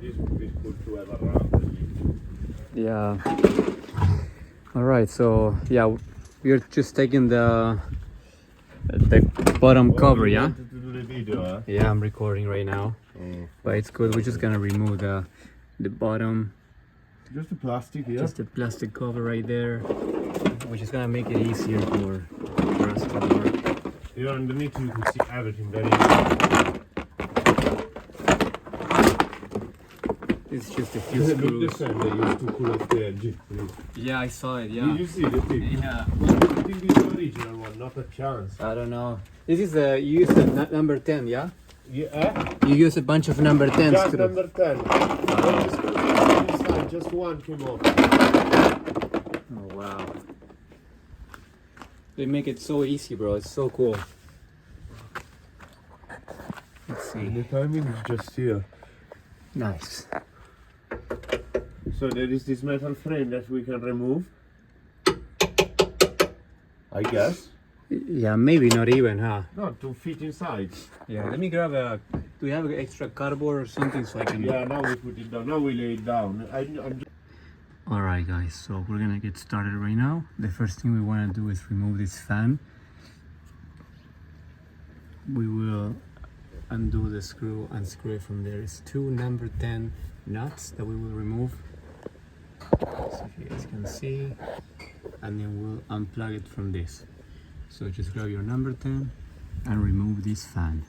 this would be good to have around. Yeah. All right, so yeah, we're just taking the bottom cover, yeah? To do the video, huh? Yeah, I'm recording right now. Oh. But it's good. We're just gonna remove the bottom, Just the plastic here. just the plastic cover right there, which is gonna make it easier for us to work. Here underneath you can see everything very easy. It's just a few Look screws. this time they used to pull off the edge. Yeah, I saw it. Yeah. Did you see the thing? Yeah. I think this is the original one, not a chance. I don't know. This is the you use the number 10, yeah? Yeah, You use a bunch of number 10 just screws. number 10. But the screw on this side, just one came off. Oh wow. They make it so easy, bro. It's so cool. Let's And see. the timing is just here. Nice. So there is this metal frame that we can remove. I guess. Yeah, maybe not even, huh? No, to fit inside. Yeah. Let me grab a. Do you have an extra cardboard or something so I can? Yeah, now we put it down. Now we lay it down. I'm All right, guys. So we're gonna get started right now. The first thing we want to do is remove this fan. We will undo the screw, unscrew it from there. It's two number 10 nuts that we will remove. So if you guys can see, and then we'll unplug it from this. So just grab your number 10 and remove this fan.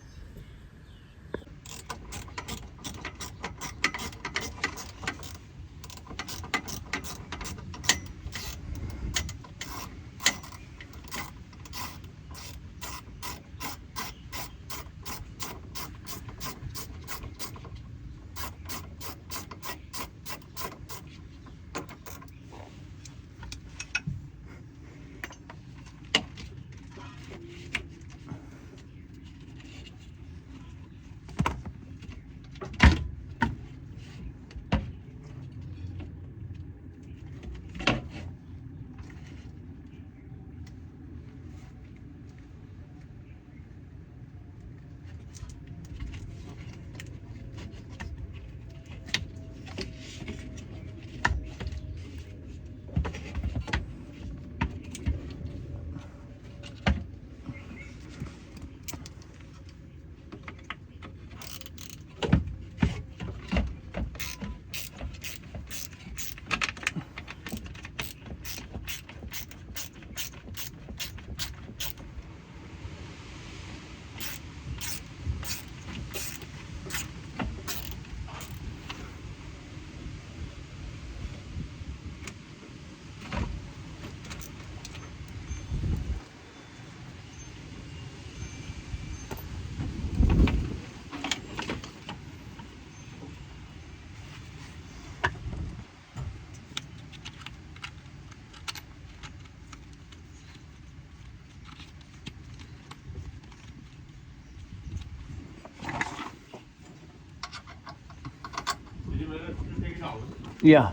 Yeah.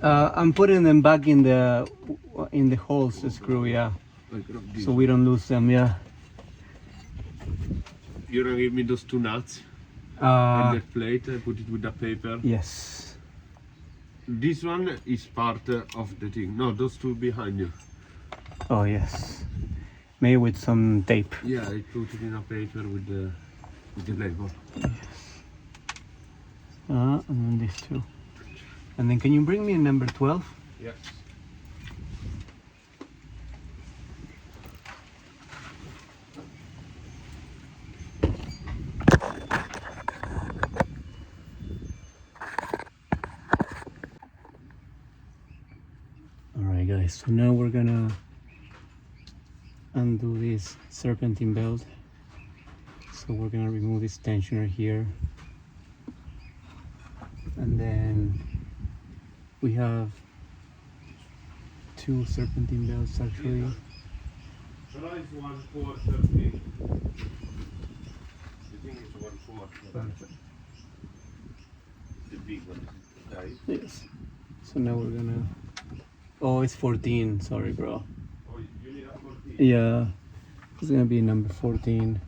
I'm putting them back in the holes, the screw, yeah. So we don't lose them, yeah. You're gonna give me those two nuts and that plate. I put it with the paper. Yes. This one is part of the thing. No, those two behind you. Oh yes. Maybe with some tape. Yeah, I put it in a paper with the label. And then these two. And then can you bring me a number 12? Yes. Alright guys, so now we're gonna undo this serpentine belt. So we're gonna remove this tensioner here. And then we have two serpentine belts actually. Size 1/4 thing. The thing is 1/4. The big one. Right? Yes. So now we're gonna. Oh, it's 14. Sorry, bro. Oh, you need a 14. Yeah, it's gonna be number 14.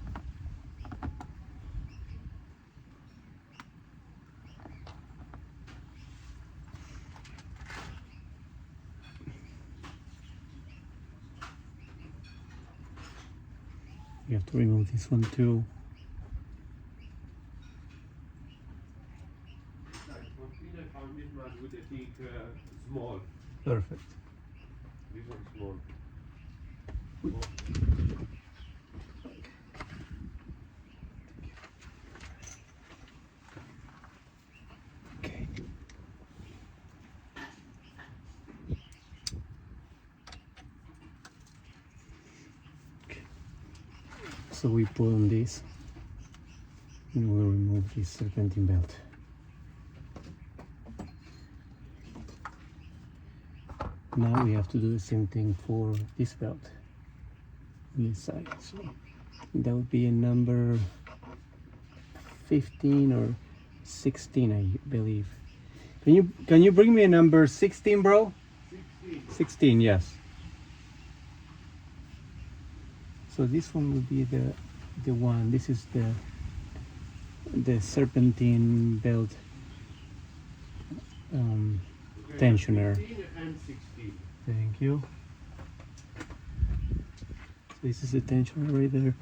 we have to remove this one too. I found this one with the thick small. Perfect. This one small. Okay. So we pull on this and we'll remove this serpentine belt. Now we have to do the same thing for this belt on this side. So that would be a number 15 or 16, I believe. Can you bring me a number 16, bro? 16. 16, yes. So this one will be the one. This is the serpentine belt tensioner. 15 and 16. Thank you. This is the tensioner right there.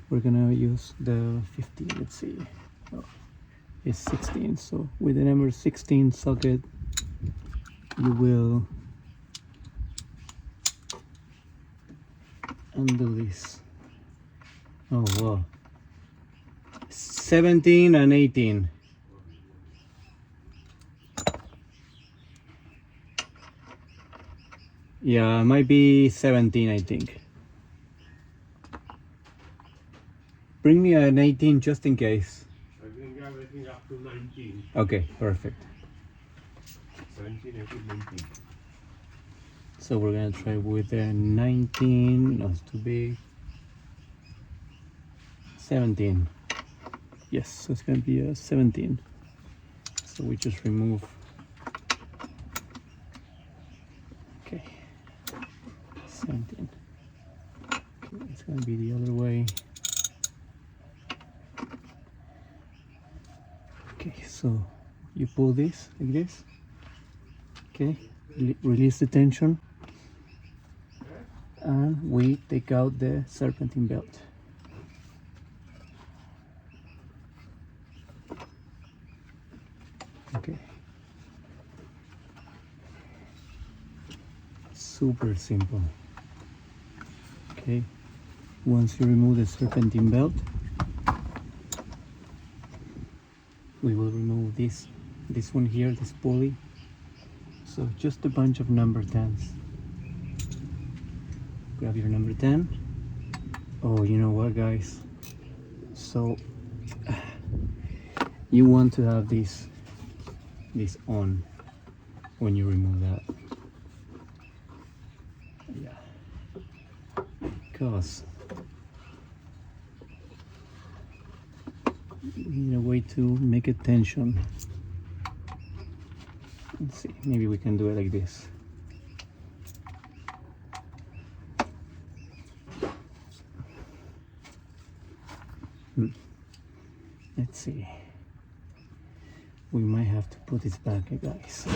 We're gonna use the 15. Let's see. Oh, it's 16. So with the number 16 socket, you will undo this. Oh wow. 17 and 18. Yeah, it might be 17, I think. Bring me an 18 just in case. I bring everything up to 19. Okay, perfect. 17, 18, 19. So we're gonna try with a 19, not too big. 17. Yes, so it's gonna be a 17. So we just remove. Okay, 17. Okay, it's gonna be the other way. Okay, so you pull this like this. Okay, release the tension, and we take out the serpentine belt. Okay, super simple. Okay, once you remove the serpentine belt, we will remove this one here, this pulley. So just a bunch of number 10s. Grab your number 10. Oh, you know what, guys? So you want to have this on when you remove that. Yeah. Because we need a way to make a tension. Let's see, maybe we can do it like this. Let's see. We might have to put this back, guys.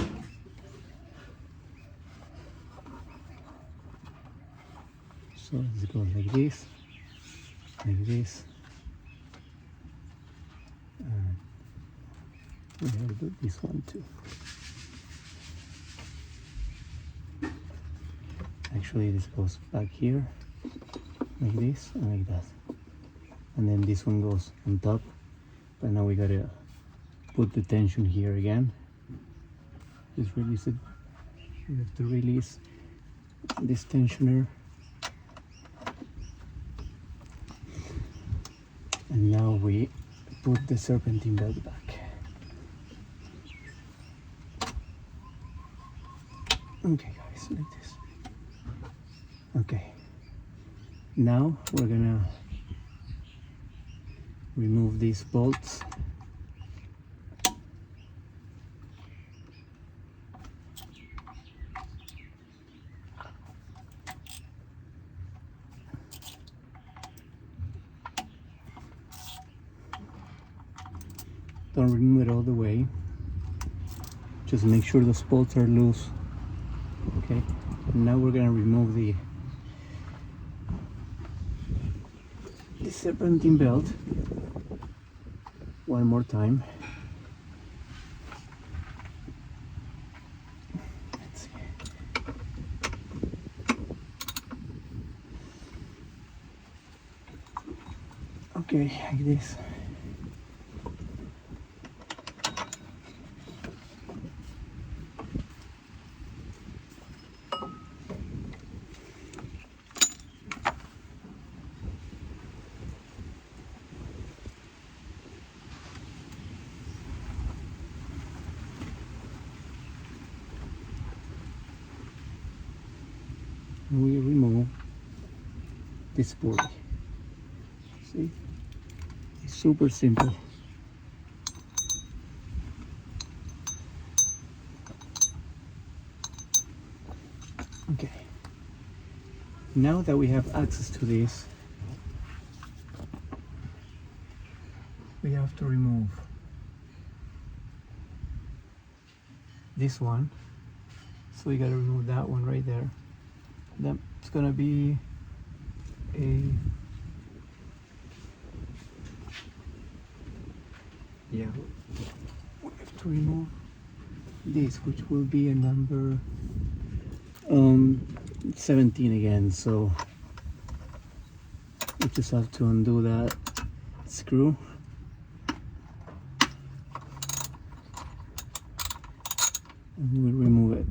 So let's go like this, and we have to do this one too. Actually, this goes back here, like this and like that. And then this one goes on top. But now we gotta put the tension here again. Just release it. We have to release this tensioner. And now we put the serpentine belt back. Okay, guys, like this. Okay, now we're gonna remove these bolts. Don't remove it all the way. Just make sure those bolts are loose. Okay, and now we're gonna remove the serpentine belt one more time. Let's see. Okay, like this. We remove this pulley. See, it's super simple. Okay, now that we have access to this, we have to remove this one. So we gotta remove that one right there. Then it's gonna be a we have to remove this, which will be a number 17 again. So we just have to undo that screw. And we'll remove it.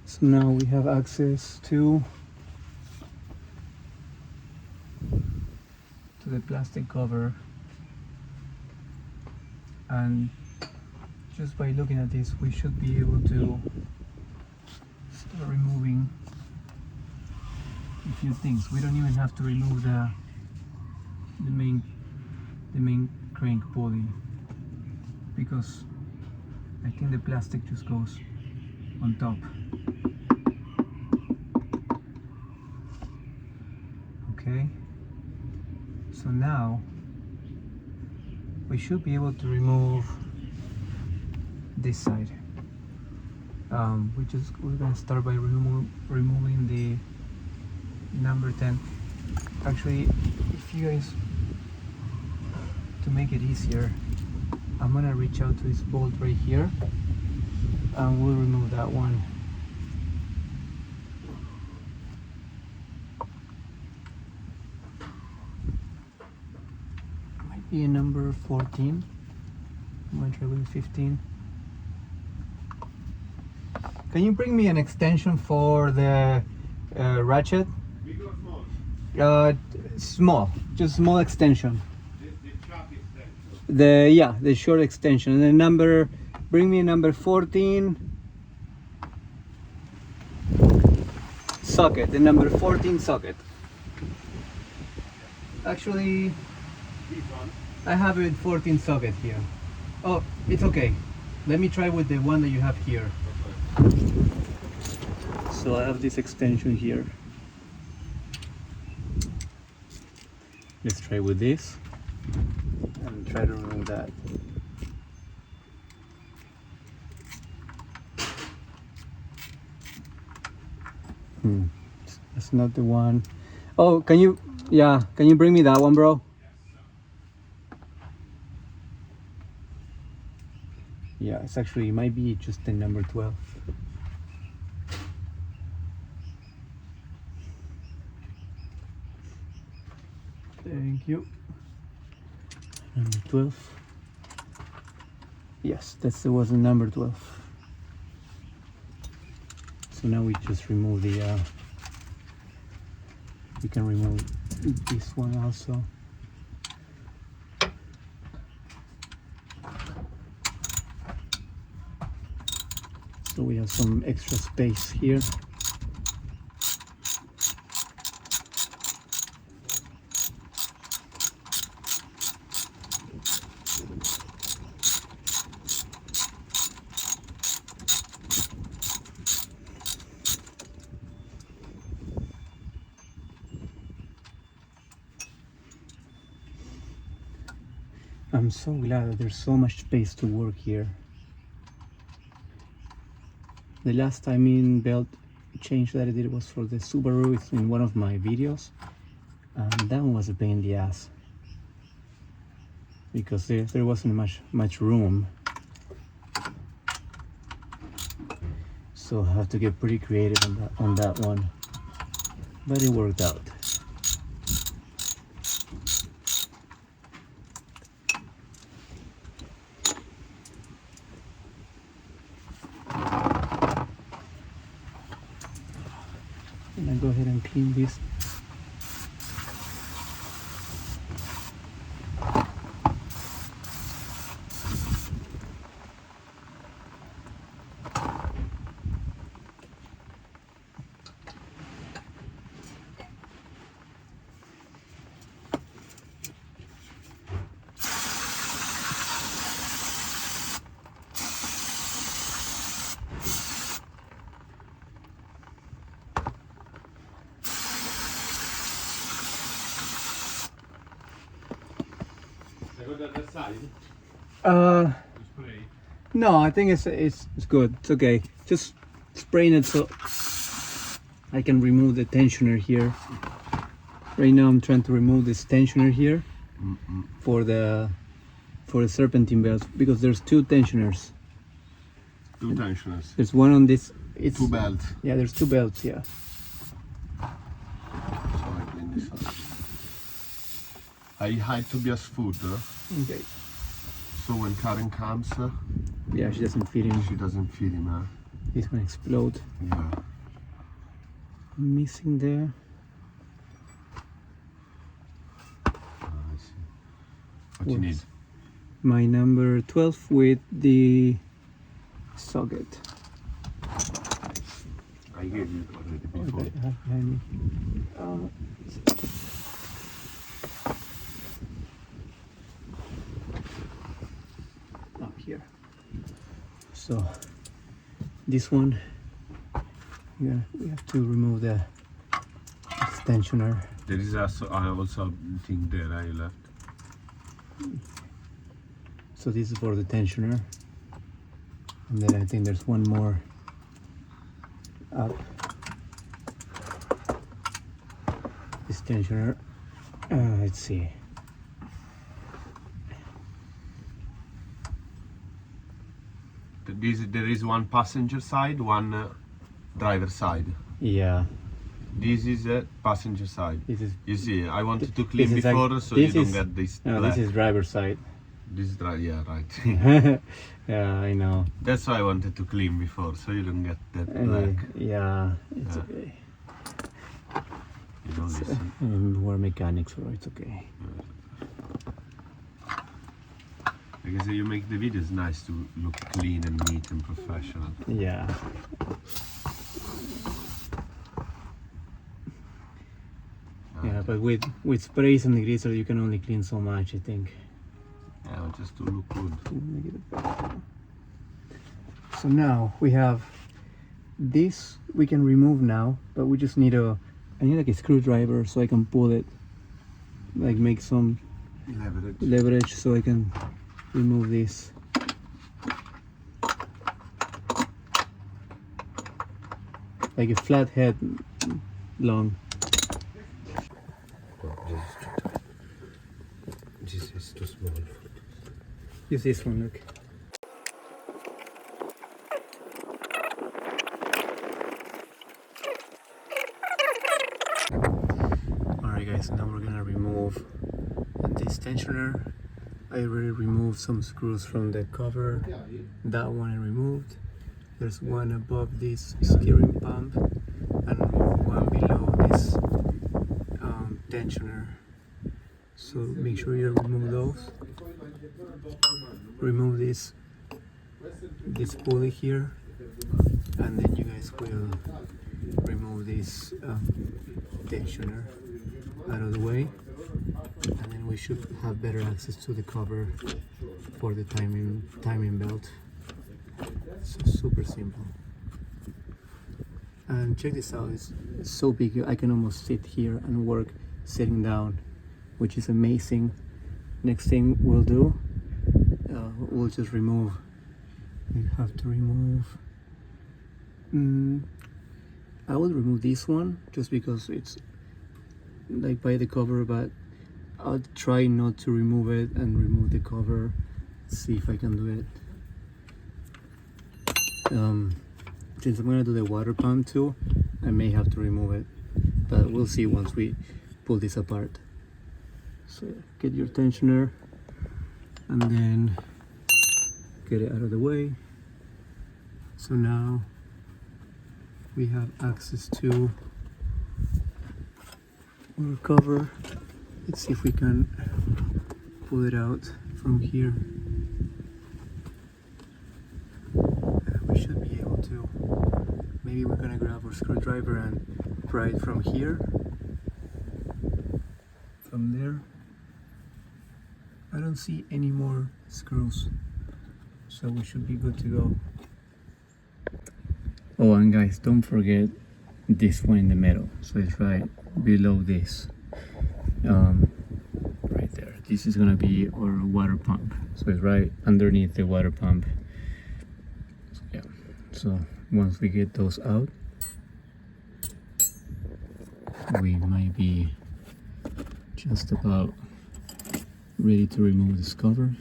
So now we have access to the plastic cover, and just by looking at this we should be able to start removing a few things. We don't even have to remove the main crank body, because I think the plastic just goes on top. Okay, so now we should be able to remove this side. We're gonna start by removing the number 10. Actually, if you guys, to make it easier, I'm gonna reach out to this bolt right here and we'll remove that one. Might be a number 14. I'm gonna try with 15. Can you bring me an extension for the ratchet? Big or small? Small, just small extension. The sharp extension. The short extension. And the number, bring me a number 14 socket. The number 14 socket. Actually, This one. I have a 14 socket here. Oh, it's okay. Let me try with the one that you have here. So I have this extension here. Let's try with this and try to remove that. That's not the one. Oh, can you bring me that one, bro? Yeah, it's actually, it might be just the number 12. Thank you. Number 12. Yes, that was the number 12. So now we just remove the, we can remove this one also. So we have some extra space here. I'm so glad that there's so much space to work here. The last timing belt change that I did was for the Subaru. It's in one of my videos, and that one was a pain in the ass because there wasn't much room, so I have to get pretty creative on that one, but it worked out. And I go ahead and clean this. No, I think it's good. It's okay. Just spraying it so I can remove the tensioner here. Right now I'm trying to remove this tensioner here for the serpentine belt, because there's two tensioners. Two tensioners. There's one on this. It's two belts. Yeah, there's two belts. Yeah. So I clean this up. I hide Tobias' food. Okay. So when Karen comes, Yeah, she doesn't feed him. she doesn't feed him. He's gonna explode. Yeah. Missing there. I see. What you need? My number 12 with the socket. I gave you already before. Okay, up here. So this one, yeah, we have to remove the tensioner. There is also a thing there I left. So this is for the tensioner, and then I think there's one more up. This tensioner. Let's see. There is one passenger side, one driver side. Yeah. This is a passenger side. This is. You see, I wanted to clean This is before like- so you this don't is- get this No, black. this is driver's side. This is dry, yeah, right. Yeah, I know. That's why I wanted to clean before, so you don't get that black. Yeah, it's Yeah. okay. You know this. We're mechanics, so it's okay. Like I say, you make the videos nice to look clean and neat and professional. Yeah. Yeah, but with sprays and greaser, you can only clean so much, I think. Yeah, just to look good. Make it better. So now we have this. We can remove now, but we just need I need like a screwdriver so I can pull it, like make some leverage so I can remove this. Like a flat head long. This is too small. Use this one, look. Alright guys, now we're gonna remove this tensioner. I already removed some screws from the cover. That one I removed. There's one above this steering pump and one below this tensioner. So make sure you remove those. Remove this pulley here, and then you guys will remove this tensioner out of the way, and then we should have better access to the cover for the timing belt. So super simple. And check this out, it's so big I can almost sit here and work sitting down, which is amazing. Next thing we'll do we'll just remove. We have to remove. I will remove this one just because it's like by the cover, but I'll try not to remove it and remove the cover. See if I can do it. Since I'm gonna do the water pump too, I may have to remove it, but we'll see once we pull this apart. So get your tensioner and then get it out of the way. So now we have access to our cover. Let's see if we can pull it out from here. We should be able to. Maybe we're gonna grab our screwdriver and pry it from here. From there. I don't see any more screws, so we should be good to go. Oh, and guys, don't forget this one in the middle. So it's right below this. Right there. This is gonna be our water pump. So it's right underneath the water pump. So, yeah. So once we get those out, we might be just about ready to remove this cover.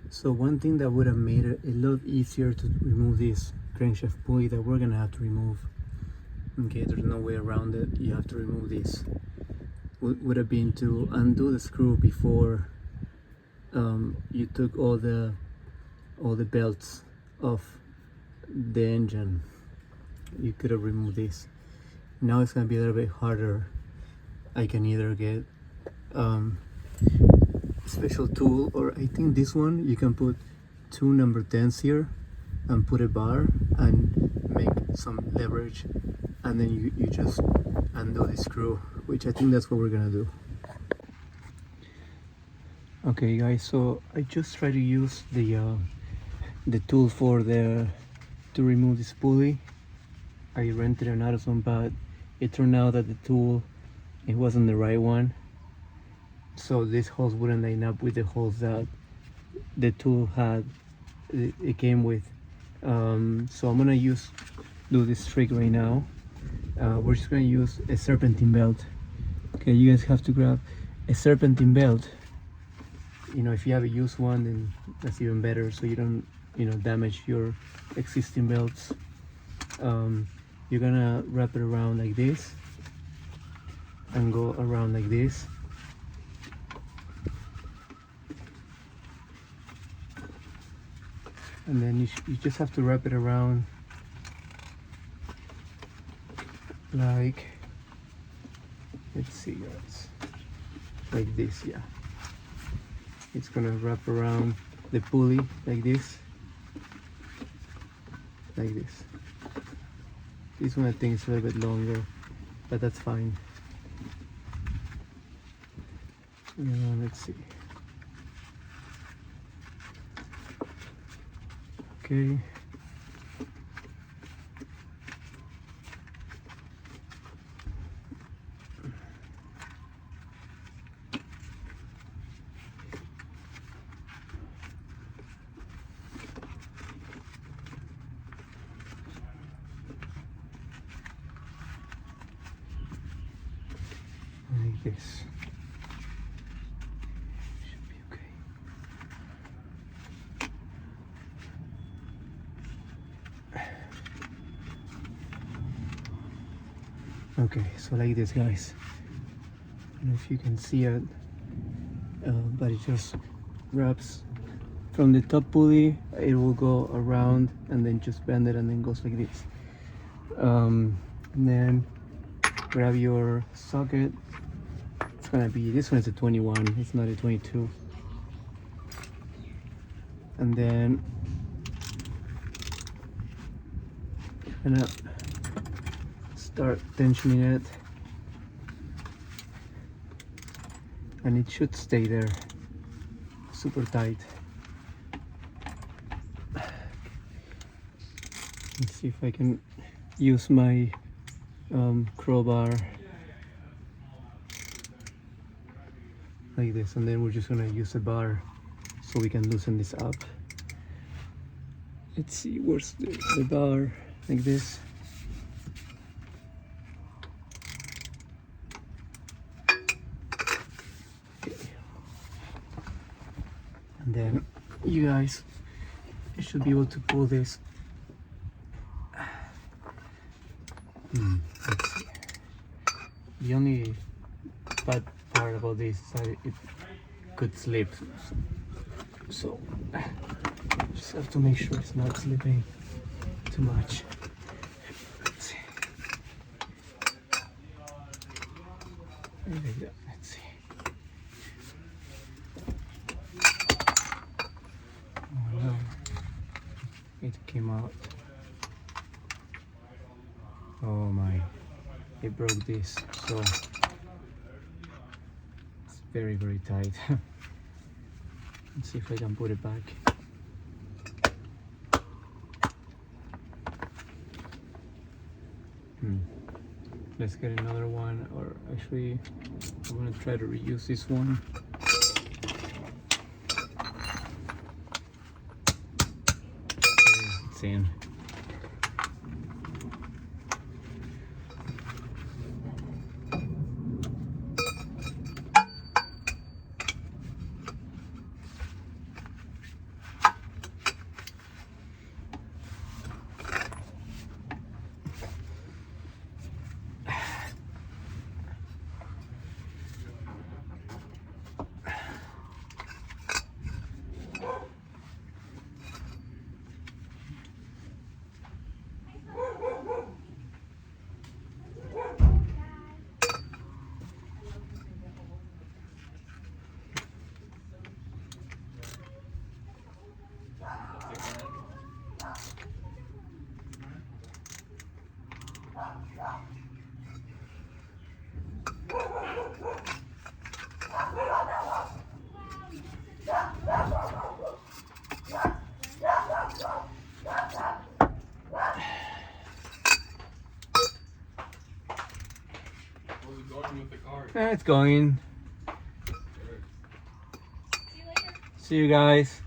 So one thing that would have made it a lot easier to remove this crankshaft pulley that we're gonna have to remove, okay, there's no way around it, you have to remove this, would have been to undo the screw before you took all the belts off the engine. You could have removed this. Now it's gonna be a little bit harder. I can either get special tool, or I think this one you can put 2 number 10s here and put a bar and make some leverage, and then you just undo the screw, which I think that's what we're gonna do. Okay guys, so I just try to use the tool to remove this pulley. I rented an Amazon, but it turned out that the tool, it wasn't the right one. So these holes wouldn't line up with the holes that the tool had, it came with. So I'm gonna do this trick right now. We're just gonna use a serpentine belt. Okay, you guys have to grab a serpentine belt. You know, if you have a used one, then that's even better, so you don't, you know, damage your existing belts. You're gonna wrap it around like this and go around like this. And then you just have to wrap it around like, let's see guys, like this. Yeah, it's gonna wrap around the pulley like this, like this. This one I think is a little bit longer, but that's fine. Let's see. Okay. Like this. Should be okay. Okay, so like this guys. I don't know if you can see it, but it just wraps from the top pulley. It will go around and then just bend it and then goes like this. And then grab your socket. It's gonna be, this one is a 21, it's not a 22. And then I'm gonna start tensioning it, and it should stay there super tight. Let's see if I can use my crowbar like this, and then we're just gonna use a bar so we can loosen this up. Let's see, where's the bar? Like this. Okay. And then you guys should be able to pull this. Let's see. The only bad part about this is that it could slip. So just have to make sure it's not slipping too much. Let's see. Like that. Let's see. Oh no, it came out. Oh my, it broke this, so it's very tight. Let's see if I can put it back. Let's get another one, or actually I'm gonna try to reuse this one. Okay, it's in. It's going. See you later. See you guys.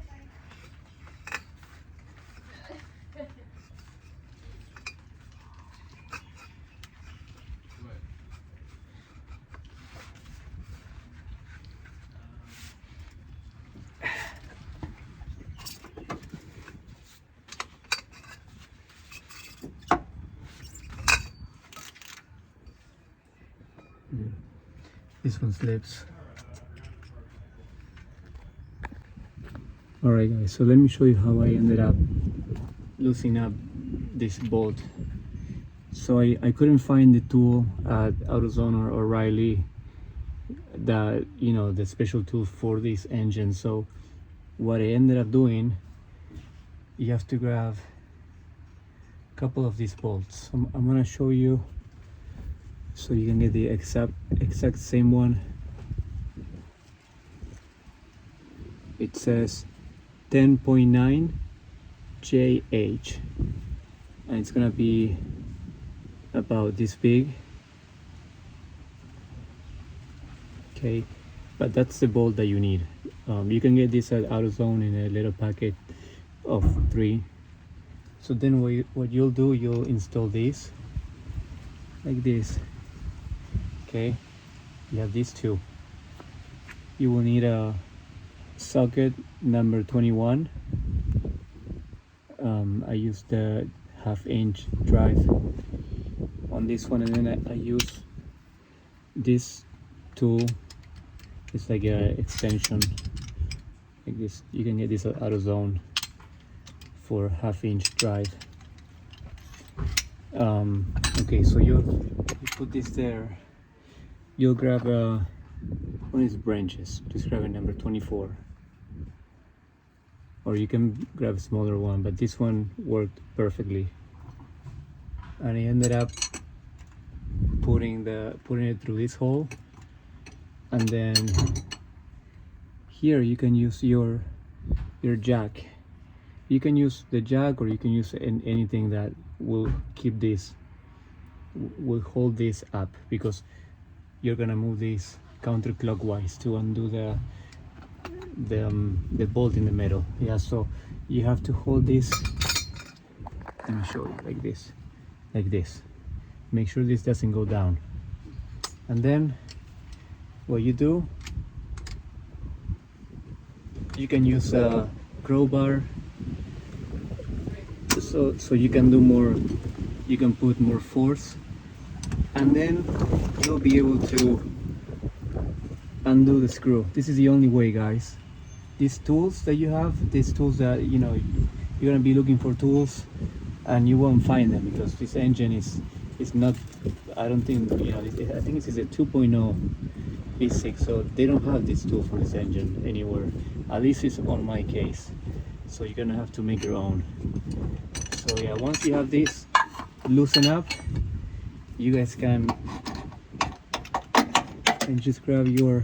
This one slips. Alright guys, so let me show you how I ended up loosening up this bolt. So I couldn't find the tool at AutoZone or O'Reilly, that, you know, the special tool for this engine. So what I ended up doing, you have to grab a couple of these bolts. I'm gonna show you so you can get the exact same one. It says 10.9 JH, and it's gonna be about this big. Okay, but that's the bolt that you need. You can get this at AutoZone in a little packet of 3. So then what you'll do, you'll install this like this. Okay, you have these two. You will need a socket number 21. I used the 1/2-inch drive on this one, and then I use this tool. It's like a extension like this. You can get this at AutoZone for 1/2-inch drive. Okay, so you put this there. You'll grab one of these branches. Just grab a number 24, or you can grab a smaller one, but this one worked perfectly. And I ended up putting it through this hole, and then here you can use your jack. You can use the jack, or you can use anything that will keep this will hold this up, because you're gonna move this counterclockwise to undo the bolt in the middle. Yeah, so you have to hold this. Let me show you, like this, like this. Make sure this doesn't go down, and then what you do, you can use a crowbar, so you can do more, you can put more force, and then you'll be able to undo the screw. This is the only way, guys. These tools that you have, these tools that, you know, you're gonna be looking for tools and you won't find them, because this engine is not, I don't think, you know, I think this is a 2.0 V6, so they don't have this tool for this engine anywhere. At least it's on my case, so you're gonna have to make your own. So yeah, once you have this loosen up, you guys can and just grab your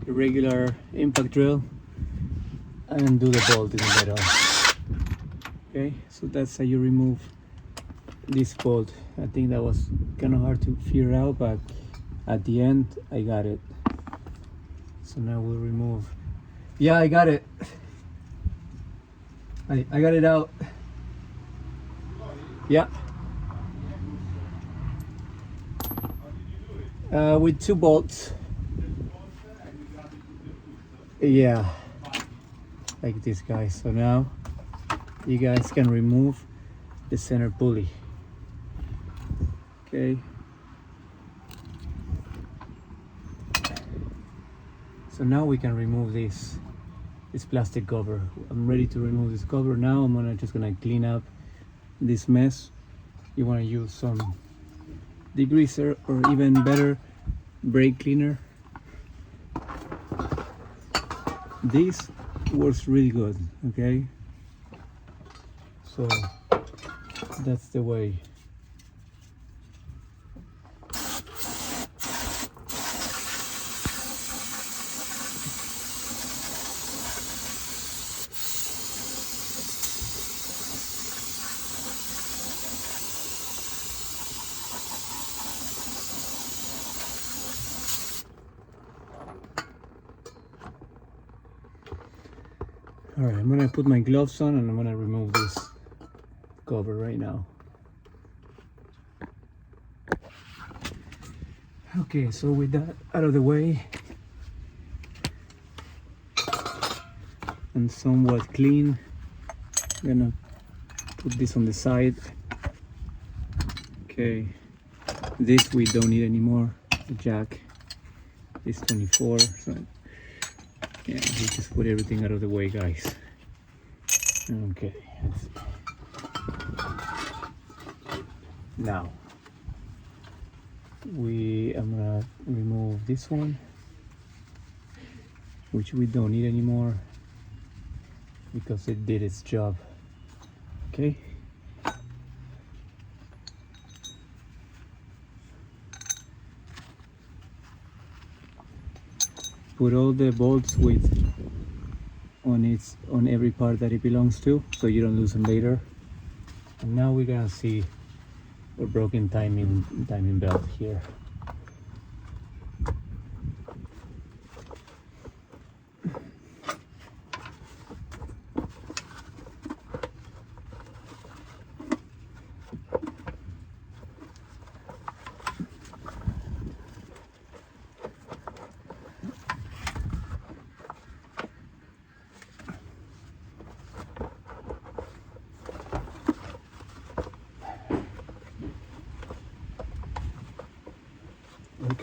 regular impact drill and do the bolt in the middle. Okay, so that's how you remove this bolt. I think that was kind of hard to figure out, but at the end I got it. So now we'll remove. Yeah, I got it. I got it out. Yeah. With 2 bolts. Yeah, like this, guys. So now you guys can remove the center pulley. Okay. So now we can remove this plastic cover. I'm ready to remove this cover now. I'm just gonna clean up this mess. You want to use some degreaser, or even better, brake cleaner. This works really good. Okay, so that's the way. All right, I'm gonna put my gloves on and I'm gonna remove this cover right now. Okay, so with that out of the way and somewhat clean, I'm gonna put this on the side. Okay, this we don't need anymore. The jack is 24, so yeah, we just put everything out of the way, guys. Okay. Now I'm gonna remove this one, which we don't need anymore because it did its job. Okay. Put all the bolts on every part that it belongs to, so you don't lose them later. And now we're gonna see our broken timing belt here.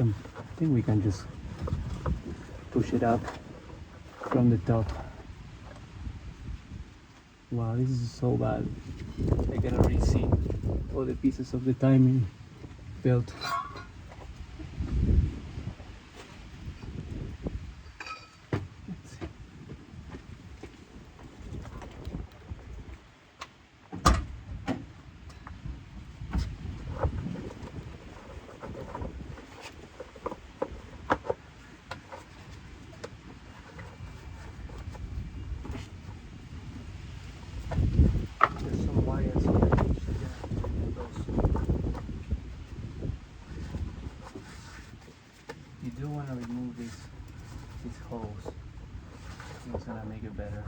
I think we can just push it up from the top. Wow, this is so bad. I can already see all the pieces of the timing belt. do want to remove this hose. It's gonna make it better.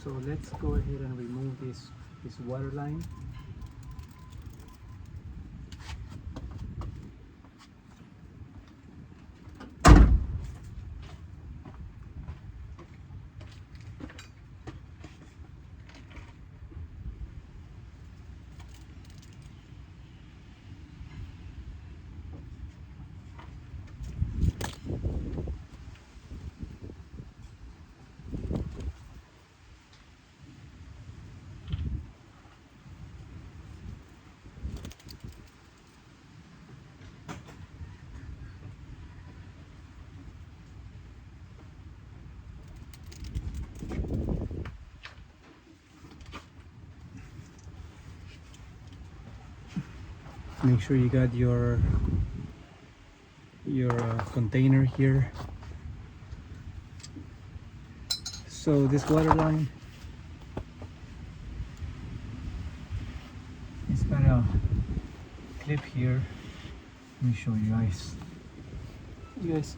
So let's go ahead and remove this water line. Make sure you got your container here. So this water line, it's got a clip here. Let me show you guys. You guys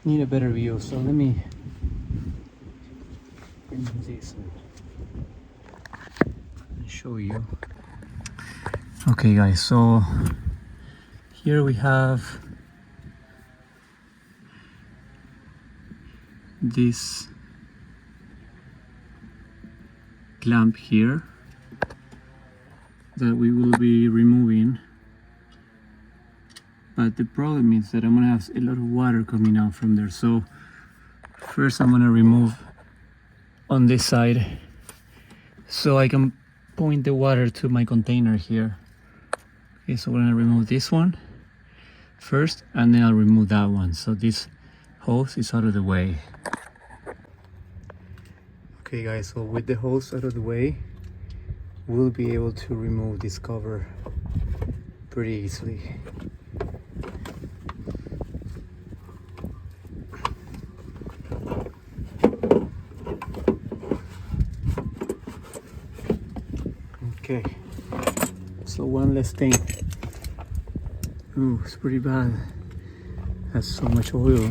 need a better view, so let me remove this and show you. Okay guys, so here we have this clamp here that we will be removing, but the problem is that I'm gonna have a lot of water coming out from there. So first I'm gonna remove on this side so I can point the water to my container here. Okay, so we're gonna remove this one first, and then I'll remove that one, so this hose is out of the way. Okay guys, so with the hose out of the way, we'll be able to remove this cover pretty easily. Okay, so one last thing. Ooh, it's pretty bad. Has so much oil.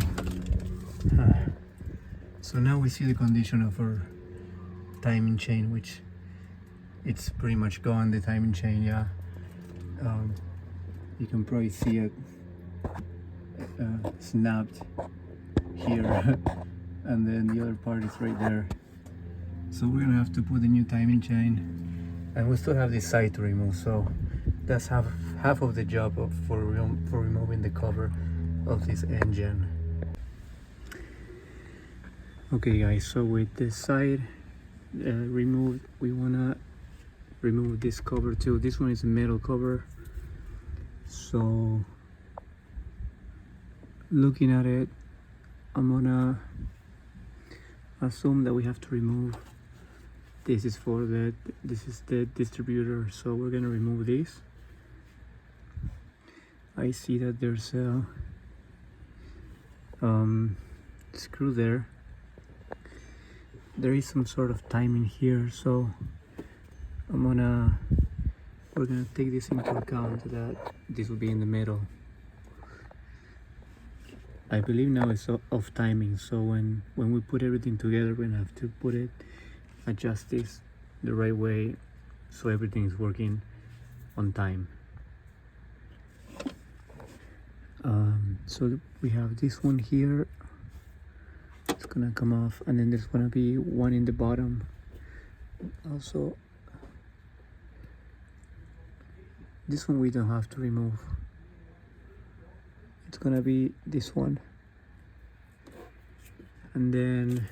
So now we see the condition of our timing chain, which it's pretty much gone, the timing chain, yeah. You can probably see it snapped here and then the other part is right there. So we're gonna have to put a new timing chain, and we still have this side to remove, so that's half of the job for removing the cover of this engine. Okay guys, so with this side removed, we wanna remove this cover too. This one is a metal cover, so looking at it, I'm gonna assume that we have to remove this. Is this is the distributor, so we're gonna remove this. I see that there's a screw there. There is some sort of timing here, so we're gonna take this into account, that this will be in the middle. I believe now it's off timing, so when we put everything together, we're gonna have to adjust this the right way so everything is working on time. So we have this one here, it's gonna come off, and then there's gonna be one in the bottom also. This one we don't have to remove, it's gonna be this one. And then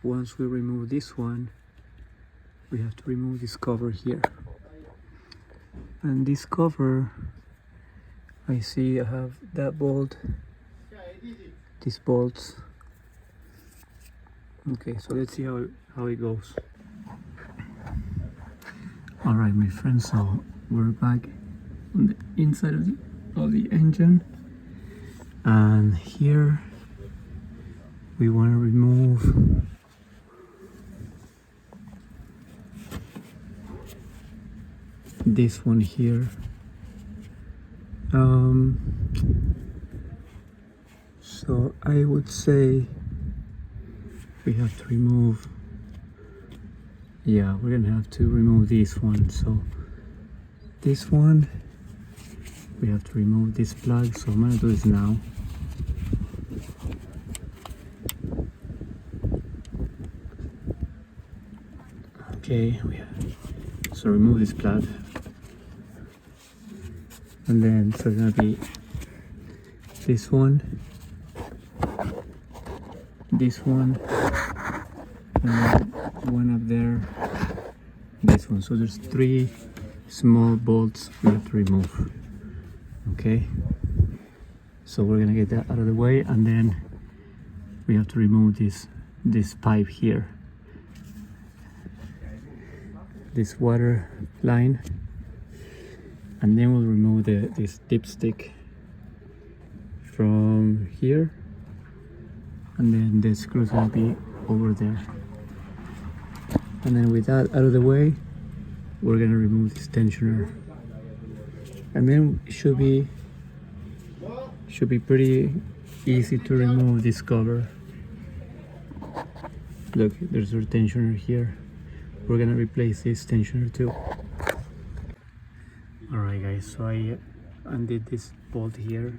once we remove this one, we have to remove this cover here. And this cover, I see I have that bolt, these bolts. Okay, so let's see how it goes. All right, my friends, so we're back on the inside of the engine, and here we want to remove this one here. So I would say we have to remove, yeah, we're gonna have to remove this one. So this one, we have to remove this plug, so I'm gonna do this now. Okay, so remove this plug, and then so it's gonna be this one, and then one up there, this one. So there's 3 small bolts we have to remove. Okay, so we're gonna get that out of the way, and then we have to remove this pipe here, this water line, and then we'll remove this dipstick from here, and then the screw's gonna be over there. And then with that out of the way, we're gonna remove this tensioner, and then it should be pretty easy to remove this cover. Look, there's a tensioner here. We're gonna replace this tensioner too. Alright guys, so I undid this bolt here,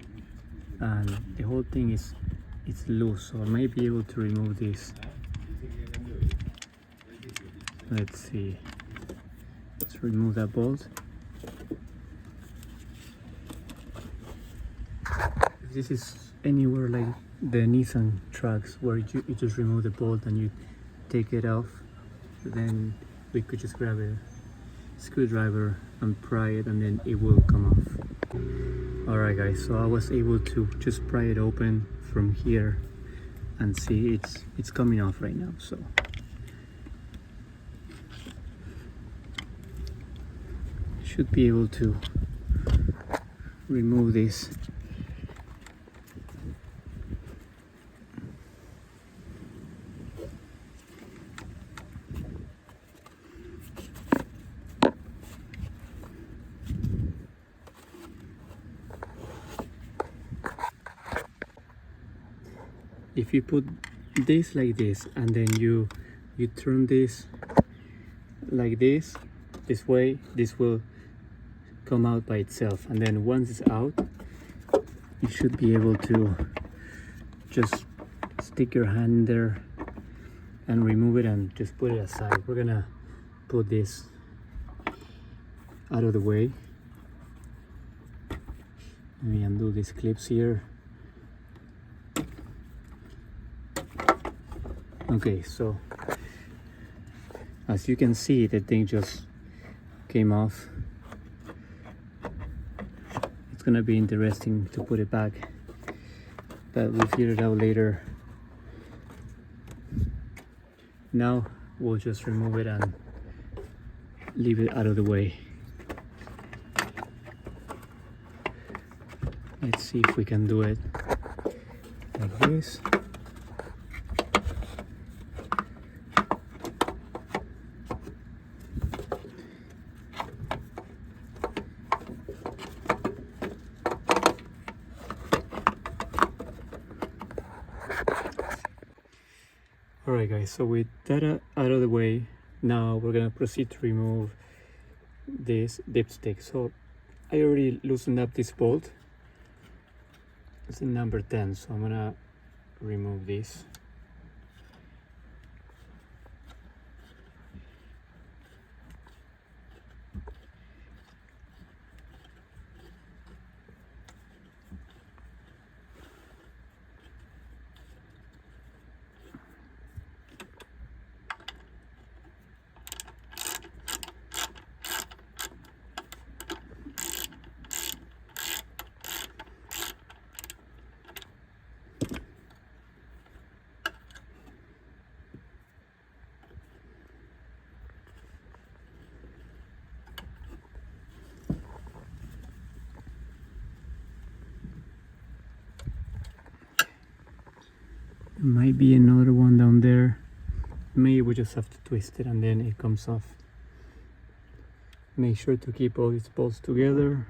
and the whole thing it's loose, so I might be able to remove this. Let's see, let's remove that bolt. If this is anywhere like the Nissan trucks where you just remove the bolt and you take it off, then we could just grab a screwdriver and pry it, and then it will come off. Alright guys, so I was able to just pry it open from here, and see it's coming off right now. So should be able to remove this. If you put this like this, and then you turn this like this way, this will come out by itself, and then once it's out, you should be able to just stick your hand in there and remove it and just put it aside. We're gonna put this out of the way. Let me undo these clips here. Okay, so as you can see, the thing just came off. It's gonna be interesting to put it back, but we'll figure it out later. Now we'll just remove it and leave it out of the way. Let's see if we can do it like this. Alright guys, so with that out of the way, now we're gonna proceed to remove this dipstick. So I already loosened up this bolt. It's in number 10, so I'm gonna remove this. Might be another one down there. Maybe we just have to twist it and then it comes off. Make sure to keep all these bolts together.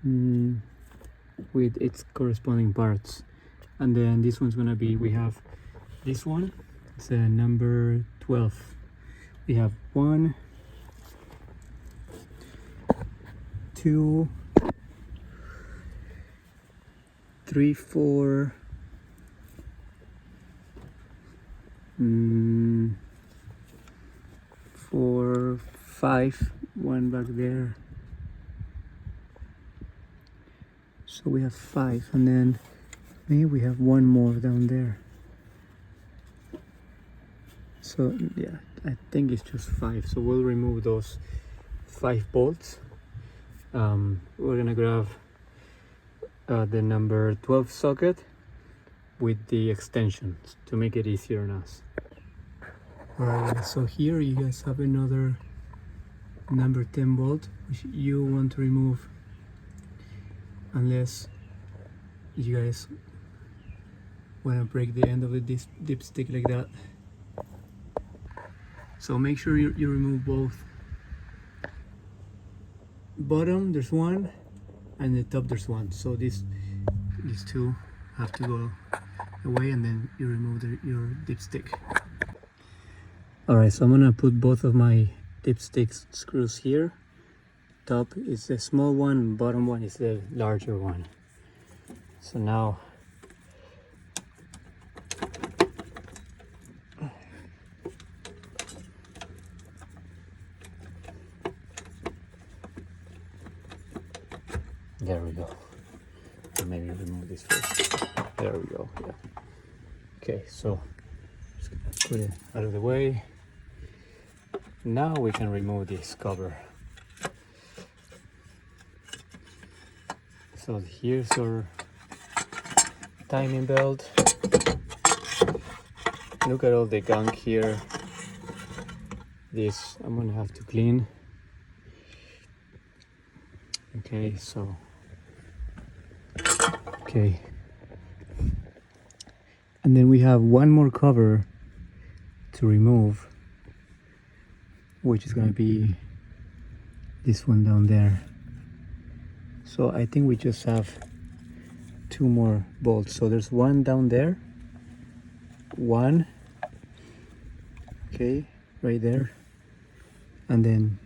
with its corresponding parts. And then this one's gonna be, we have this one, it's a number 12. We have 1, 2, 3, 4, 4, 5, one back there. So we have 5, and then maybe we have one more down there. So yeah, I think it's just 5. So we'll remove those 5 bolts. We're gonna grab the number 12 socket with the extensions to make it easier on us. Alright, so here you guys have another number 10 bolt which you want to remove, unless you guys want to break the end of the dipstick like that. So make sure you remove both. Bottom there's one, and the top there's one. So these two have to go away, and then you remove your dipstick. Alright, so I'm gonna put both of my dipstick screws here. Top is the small one, bottom one is the larger one. So now there we go. Maybe remove this first. There we go. Yeah. Okay, so just gonna put it out of the way. Now we can remove this cover. So here's our timing belt. Look at all the gunk here. This I'm gonna have to clean. Okay, so okay. And then we have one more cover to remove, which is going to be this one down there. So I think we just have 2 more bolts. So there's one down there, one, okay, right there, and then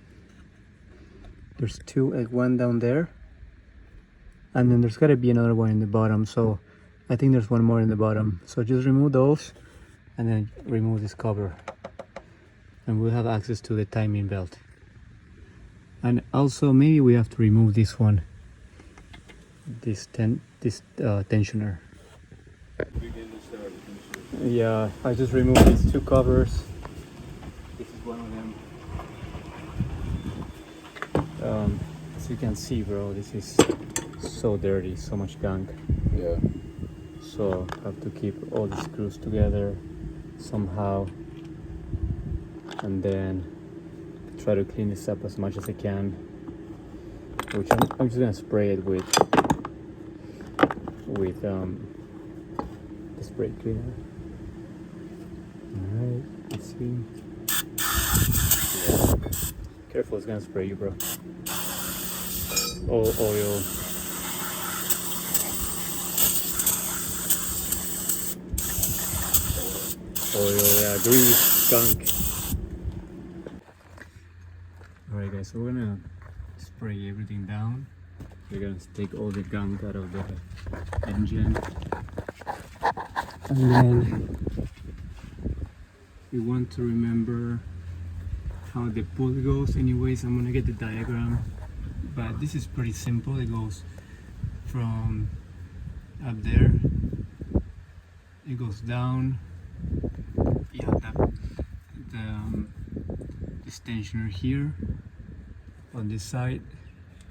there's 2, like one down there, and then there's got to be another one in the bottom. So I think there's one more in the bottom. So just remove those and then remove this cover, and we'll have access to the timing belt. And also maybe we have to remove this one, this tensioner. Yeah, I just removed these 2 covers. This is one of them. As you can see, bro, this is so dirty, so much gunk. Yeah. So I have to keep all the screws together somehow, and then try to clean this up as much as I can, which I'm just gonna spray it with the spray cleaner. Alright, let's see. Yeah. Careful, it's gonna spray you, bro. Oh, oil. Oil, yeah, grease, gunk. Alright guys, so we're gonna spray everything down. We're gonna take all the gunk out of the engine, and then we want to remember how the pulley goes. Anyways, I'm gonna get the diagram, but this is pretty simple. It goes from up there, it goes down. You have this tensioner here on this side,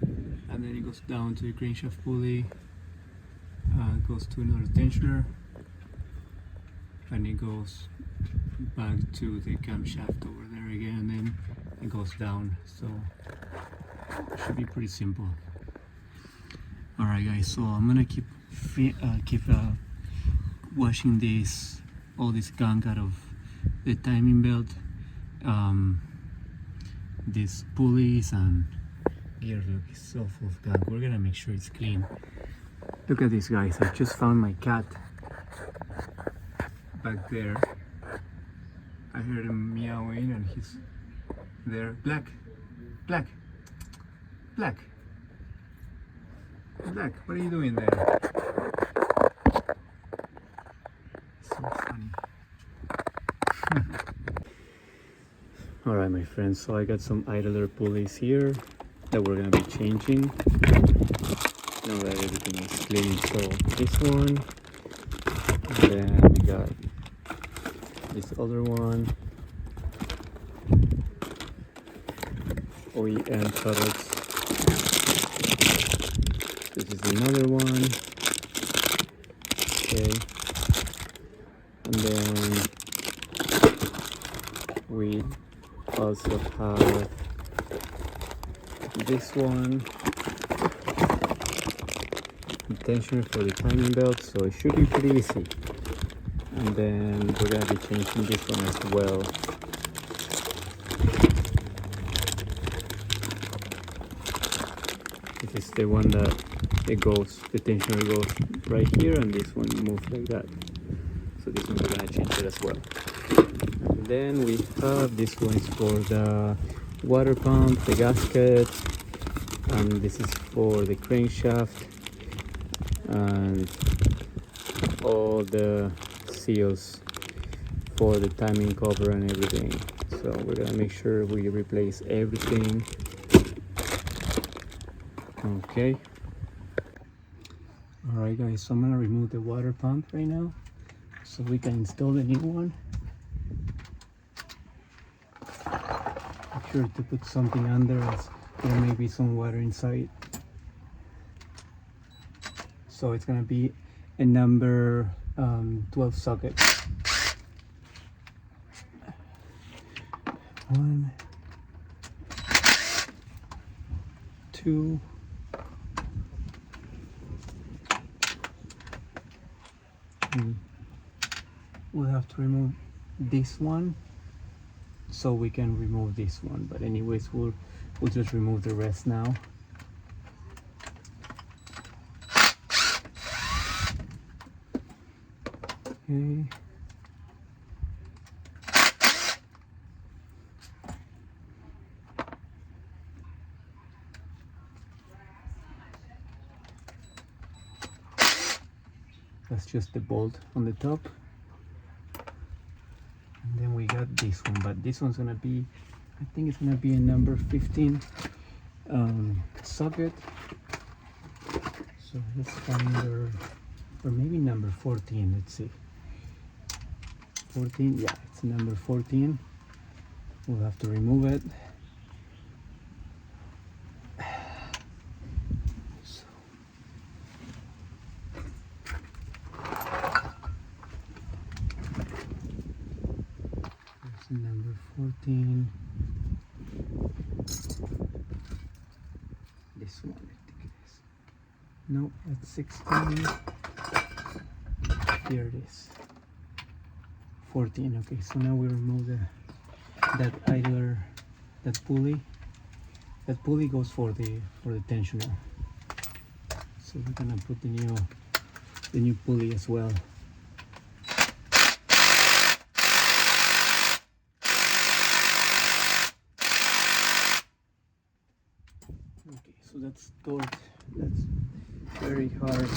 and then it goes down to the crankshaft pulley, goes to another tensioner, and it goes back to the camshaft over there again, and then it goes down. So it should be pretty simple. Alright guys, so I'm gonna keep washing all this gunk out of the timing belt, these pulleys and here, look, it's so full of gunk. We're gonna make sure it's clean. Look at this, guys. I just found my cat back there. I heard him meowing and he's there. Black, Black, Black, Black, what are you doing there? So funny. Alright, my friends, so I got some idler pulleys here that we're gonna be changing now that everything is clean. So this one, and then we got this other one, OEM products. This is another one. Okay, and then we also have this one, tensioner for the timing belt, so it should be pretty easy. And then we're gonna be changing this one as well. This is the one that it goes, the tensioner goes right here, and this one moves like that. So this one we're gonna change it as well. And then we have this one is for the water pump, the gasket, and this is for the crankshaft and all the seals for the timing cover and everything. So we're gonna make sure we replace everything. Okay. Alright guys, so I'm gonna remove the water pump right now so we can install the new one. Make sure to put something under, as there may be some water inside. So it's gonna be a number 12 socket. 1, 2, we'll have to remove this one so we can remove this one, but anyways we'll just remove the rest now. Okay. That's just the bolt on the top. And then we got this one, but this one's gonna be, I think it's gonna be a number 15 socket. So let's find or maybe number 14, let's see. 14, yeah, it's number 14. We'll have to remove it. Number 14. This one, I think it is. No, that's 16. Here it is. 14. Okay, so now we remove that idler, that pulley. That pulley goes for the tensioner. So we're gonna put the new pulley as well. Okay, so that's torque. That's very hard.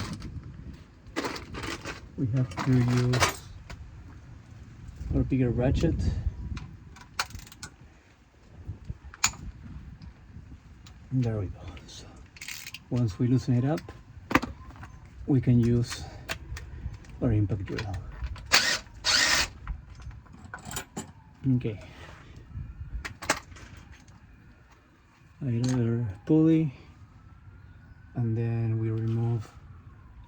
We have to use our bigger ratchet. And there we go. So once we loosen it up, we can use our impact drill. Okay. Another pulley, and then we remove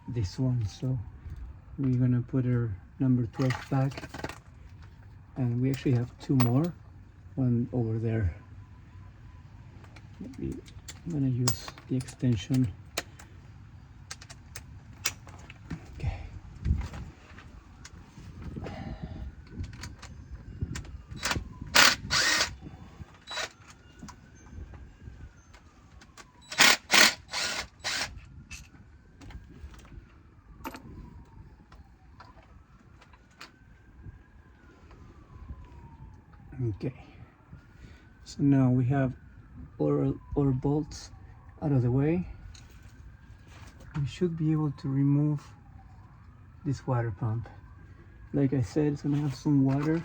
this one. So we're gonna put our number 12 back, and we actually have two more, one over there. Maybe I'm gonna use the extension. Okay. Okay, so now we have our bolts out of the way. We should be able to remove this water pump. Like I said, it's gonna have some water,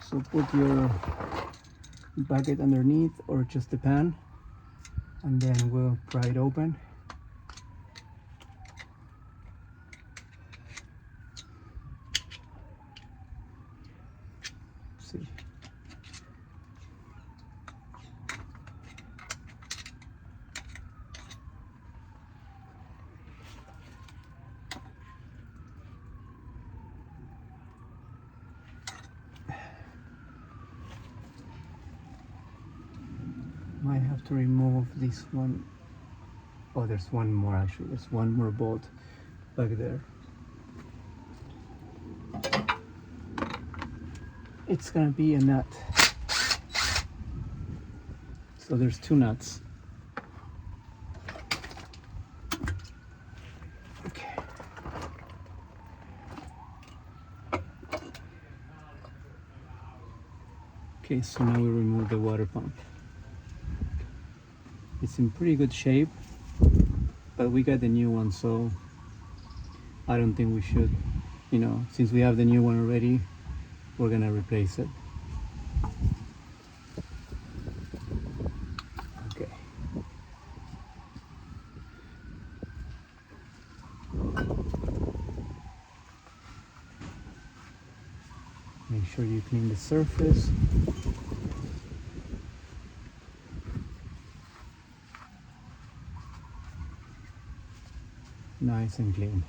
so put your bucket underneath or just the pan, and then we'll pry it open. See. Might have to remove this one. Oh, there's one more actually. There's one more bolt back there. It's gonna be a nut. So there's two nuts. Okay. Okay, so now we remove the water pump. It's in pretty good shape, but we got the new one, so I don't think we should, since we have the new one already, we're gonna replace it. Okay. Make sure you clean the surface. Nice and clean.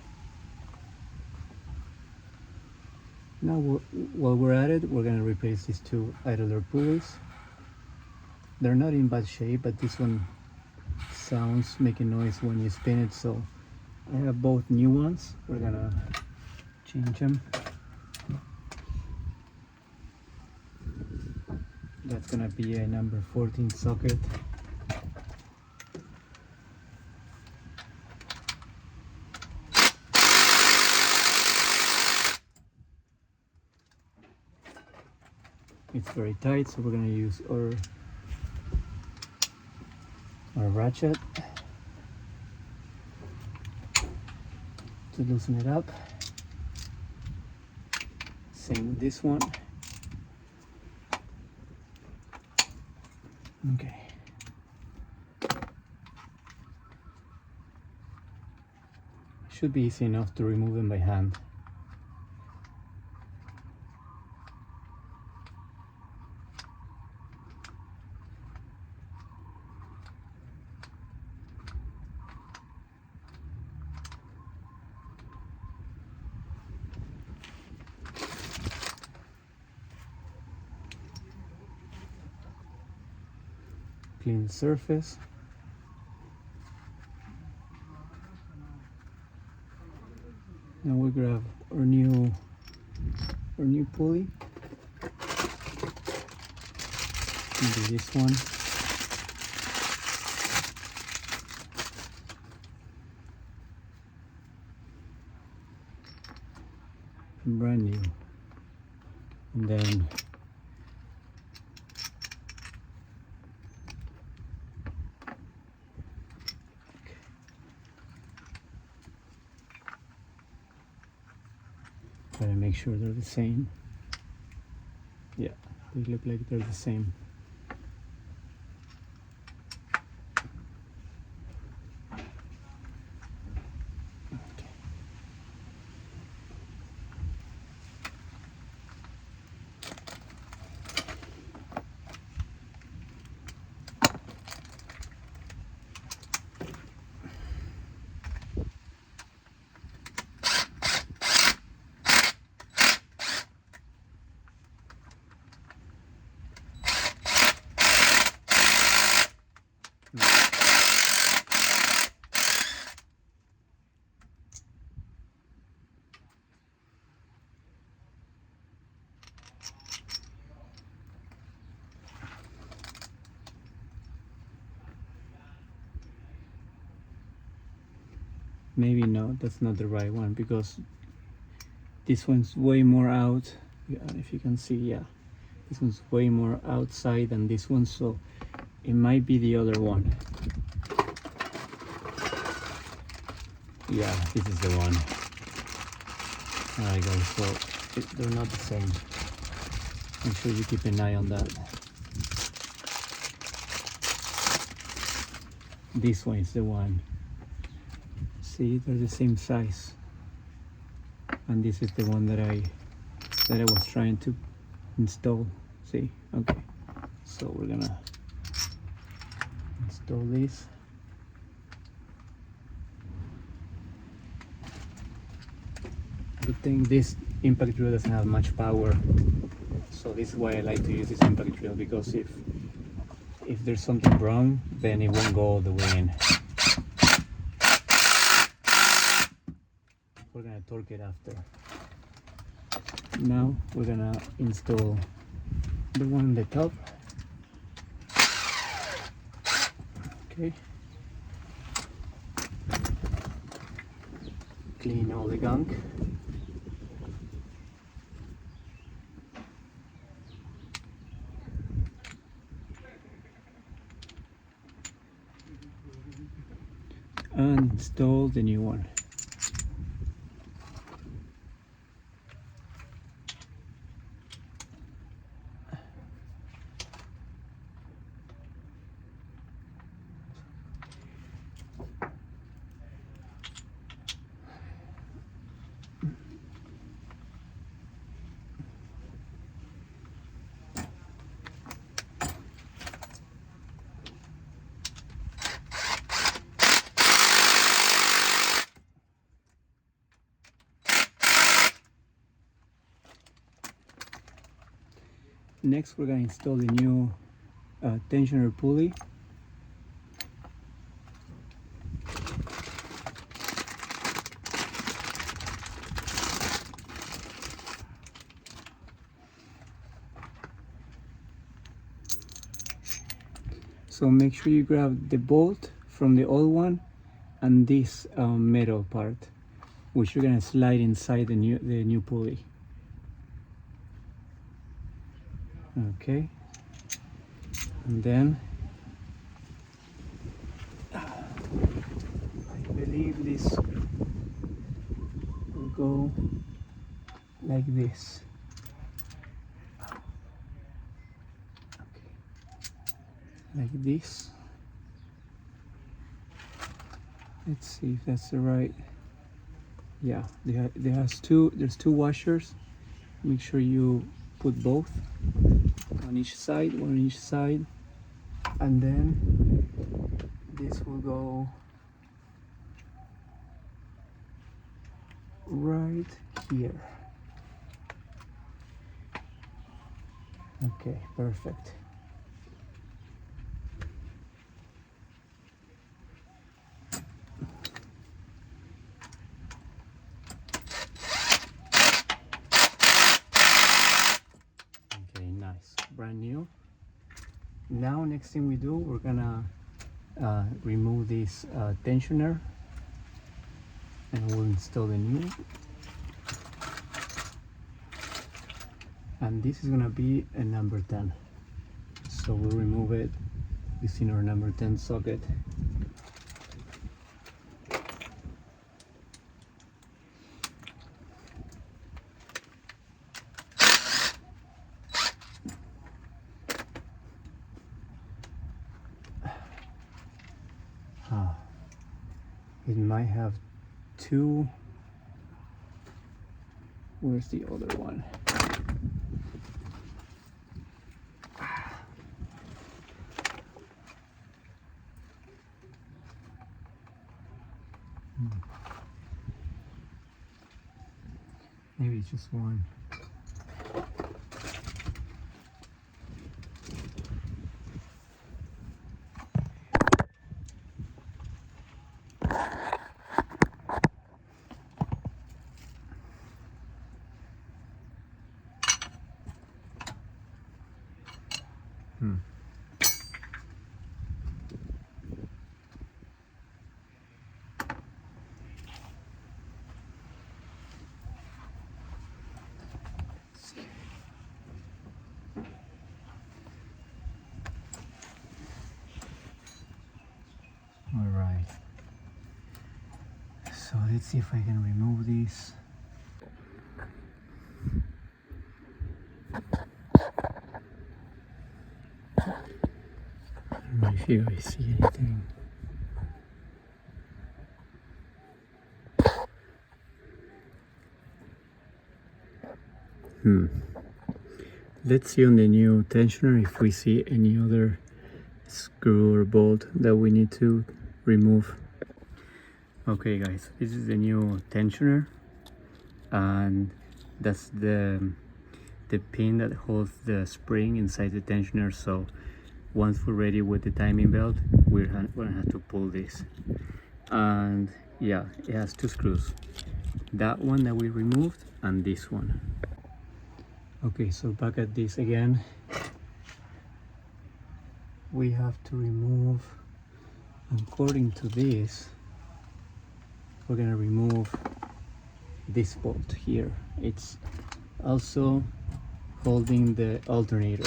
Now, while we're at it, we're gonna replace these two idler pulleys. They're not in bad shape, but this one sounds making noise when you spin it, so I have both new ones. We're gonna change them. That's gonna be a number 14 socket. It's very tight, so we're gonna use our ratchet to loosen it up. Same with this one. Okay. Should be easy enough to remove them by hand. Clean the surface. Now we grab our new pulley. Maybe this one. Brand new. And then gotta make sure they're the same. Yeah, they look like they're the same. Okay. Maybe no, that's not the right one, because this one's way more out. Yeah, if you can see, yeah, This one's way more outside than this one, so it might be the other one. Yeah, this is the one. Alright guys, so they're not the same. Make sure you keep an eye on that. This one is the one. See, they're the same size. And this is the one that I was trying to install. See, okay. So we're gonna install this. Good thing this impact drill doesn't have much power, so this is why I like to use this impact drill, because if there's something wrong, then it won't go all the way in. We're gonna torque it after. Now we're gonna install the one on the top. Okay. Clean all the gunk. And install the new one. Next, we're going to install the new tensioner pulley. So make sure you grab the bolt from the old one and this metal part, which you're going to slide inside the new pulley. Okay, and then I believe this will go like this. Okay. Like this. Let's see if that's the right. Yeah, there's two washers. Make sure you put both on each side, one on each side, and then this will go right here. Okay, perfect. Brand new. Now next thing we do, we're gonna remove this tensioner and we'll install the new. And this is gonna be a number 10, so we'll remove it using our number 10 socket. It might have two. Where's the other one? Maybe it's just one. let's see if I can remove these. I don't know if you guys see anything. Let's see on the new tensioner if we see any other screw or bolt that we need to remove. Okay guys, this is the new tensioner, and that's the pin that holds the spring inside the tensioner. So once we're ready with the timing belt, we're gonna have to pull this. And yeah, it has two screws, that one that we removed and this one. Okay, so back at this again, we have to remove, according to this, we're gonna remove this bolt here. It's also holding the alternator,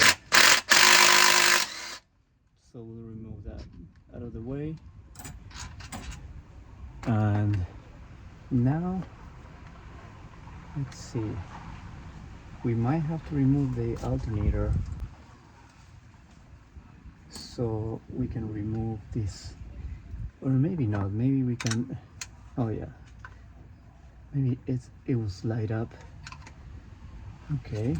so we'll remove that out of the way. And now let's see, we might have to remove the alternator so we can remove this, or maybe not, maybe we can. Oh yeah, maybe it will slide up. Okay,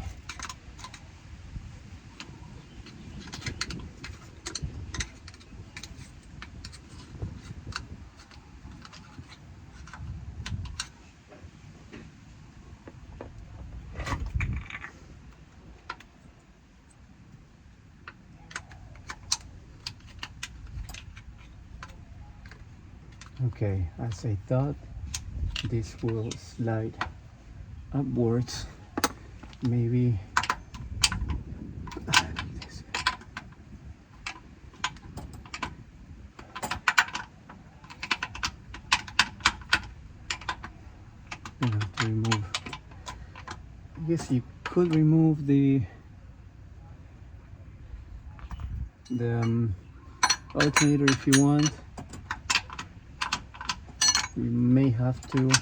okay, as I thought, this will slide upwards. Maybe I have to remove. I guess you could remove the alternator if you want. We may have to. It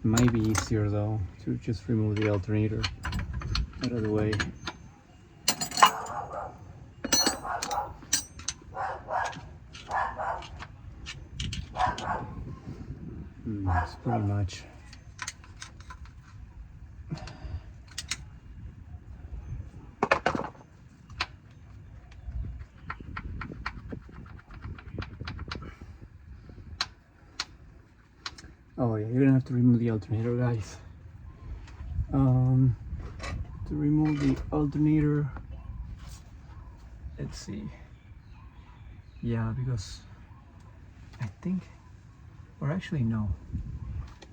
might be easier though to just remove the alternator out of the way. It's pretty much. Oh yeah, you're gonna have to remove the alternator, guys. To remove the alternator, let's see. Yeah, because I think, or actually no,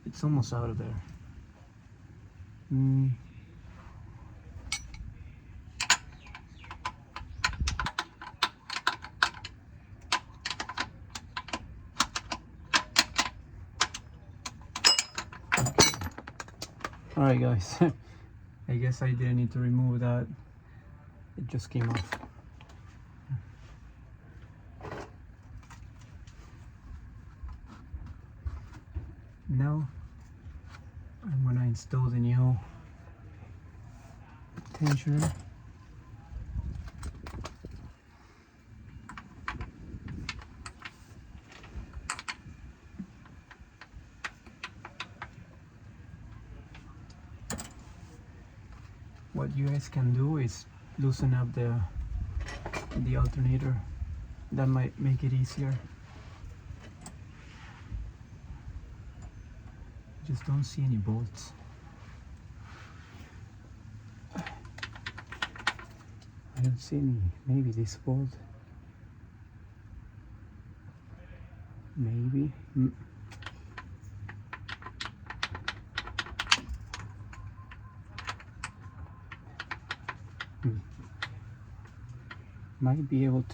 it's almost out of there. Alright guys, I guess I didn't need to remove that, it just came off. Now I'm gonna install the new tensioner. What you guys can do is loosen up the alternator. That might make it easier. Just don't see any bolts. I don't see any. Maybe this bolt. Maybe. Might be able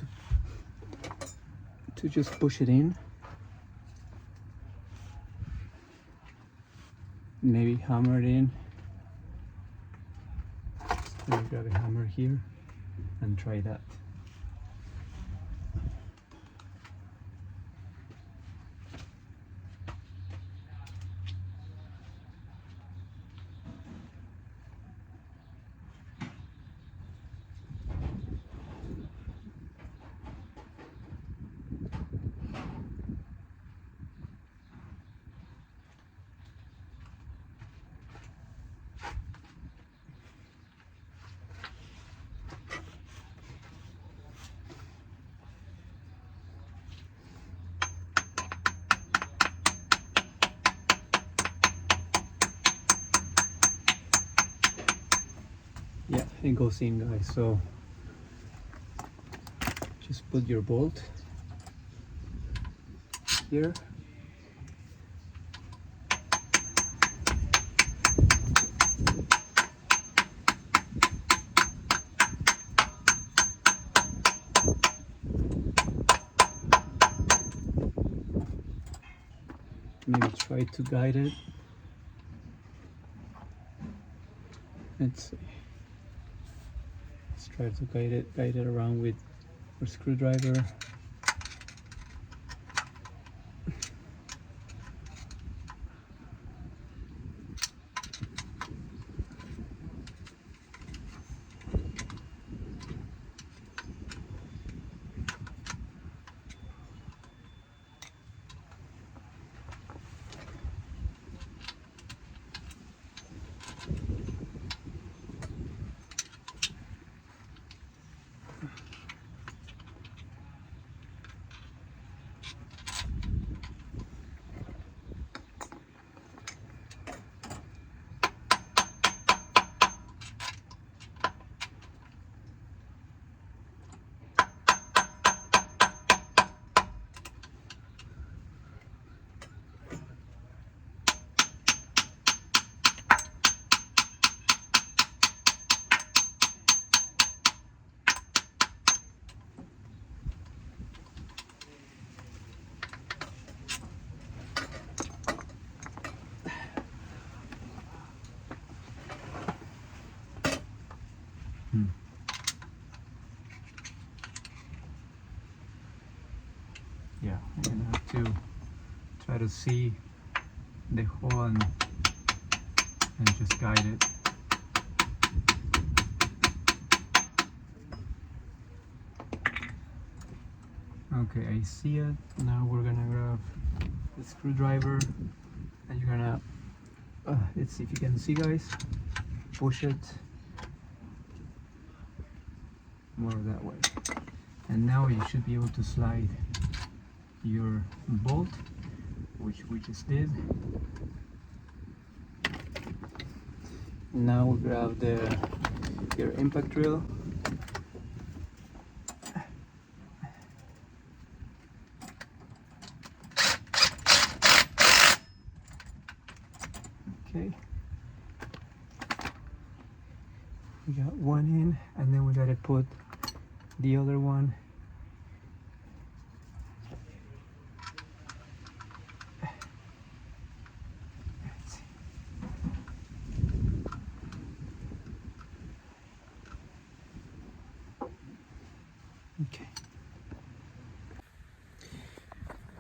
to just push it in. Maybe hammer it in. Let me grab a hammer here and try that. Yeah, it goes in, guys. So just put your bolt here. Maybe try to guide it. Let's try to guide it around with our screwdriver. Yeah, I'm gonna have to try to see the hole and just guide it. Okay, I see it. Now we're gonna grab the screwdriver and you're gonna, let's see if you can see, guys. Push it more that way. And now you should be able to slide your bolt, which we just did. Now we grab your impact drill. Okay. We got one in, and then we gotta put the other one.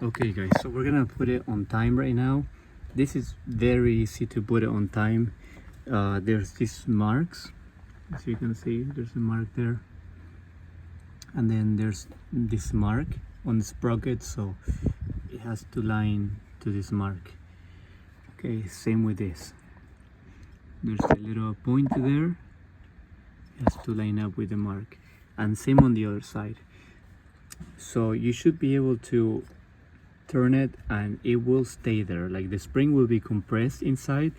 Okay guys, so we're gonna put it on time right now. This is very easy to put it on time. There's these marks, as you can see, there's a mark there, and then there's this mark on the sprocket, so it has to line to this mark. Okay, same with this. There's a little point there, it has to line up with the mark, and same on the other side. So you should be able to turn it and it will stay there. Like the spring will be compressed inside,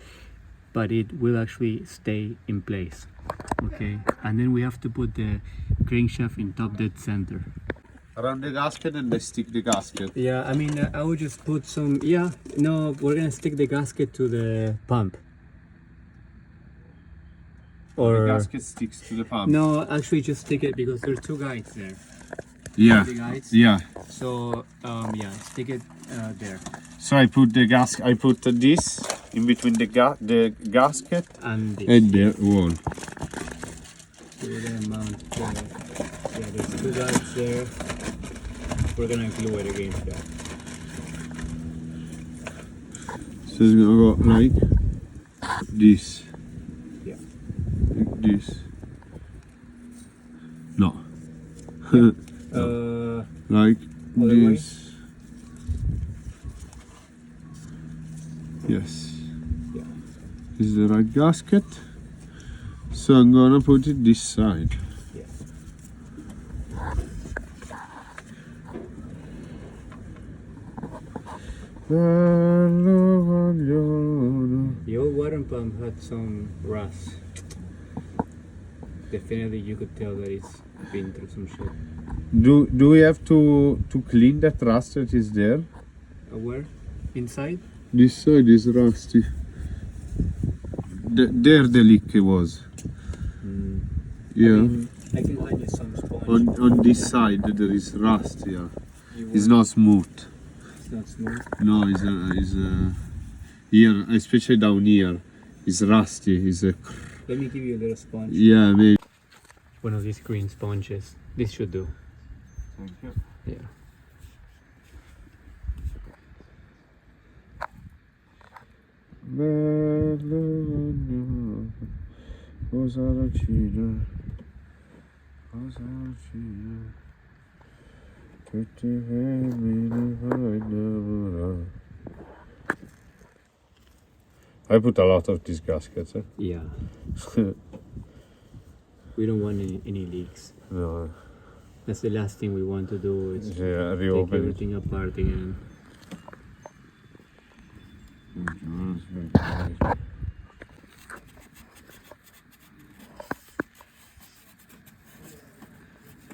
but it will actually stay in place. Okay, and then we have to put the crankshaft in top dead center. Around the gasket, and they stick the gasket. Yeah, I mean, I would just put some, yeah, no, we're gonna stick the gasket to the pump. Or the gasket sticks to the pump. No, actually just stick it because there's two guides there. Yeah. The guides. Yeah. So yeah, stick it there. So I put the I put this in between the gasket And this. and the wall. So we're gonna mount yeah, there's two guides there. We're gonna glue it against that. So it's gonna go like this. Yeah. Like this. No. Like this. Yes. Yeah. This is the right gasket. So I'm gonna put it this side. Yeah. The The old water pump had some rust. definitely you could tell that it's been through some shit. Do we have to clean that rust that is there? Where? Inside? This side is rusty. There the leak was. Yeah. I mean, I can lend you some sponge. On this side there is rust. Yeah. You It's want- not smooth. It's not smooth. No, it's here, especially down here, it's rusty. Let me give you a little sponge. Yeah, maybe. One of these green sponges. This should do. Thank you. Yeah. I put a lot of these gaskets. Yeah. We don't want any leaks. No, That's the last thing we want to do is yeah, take reopen it. everything apart again.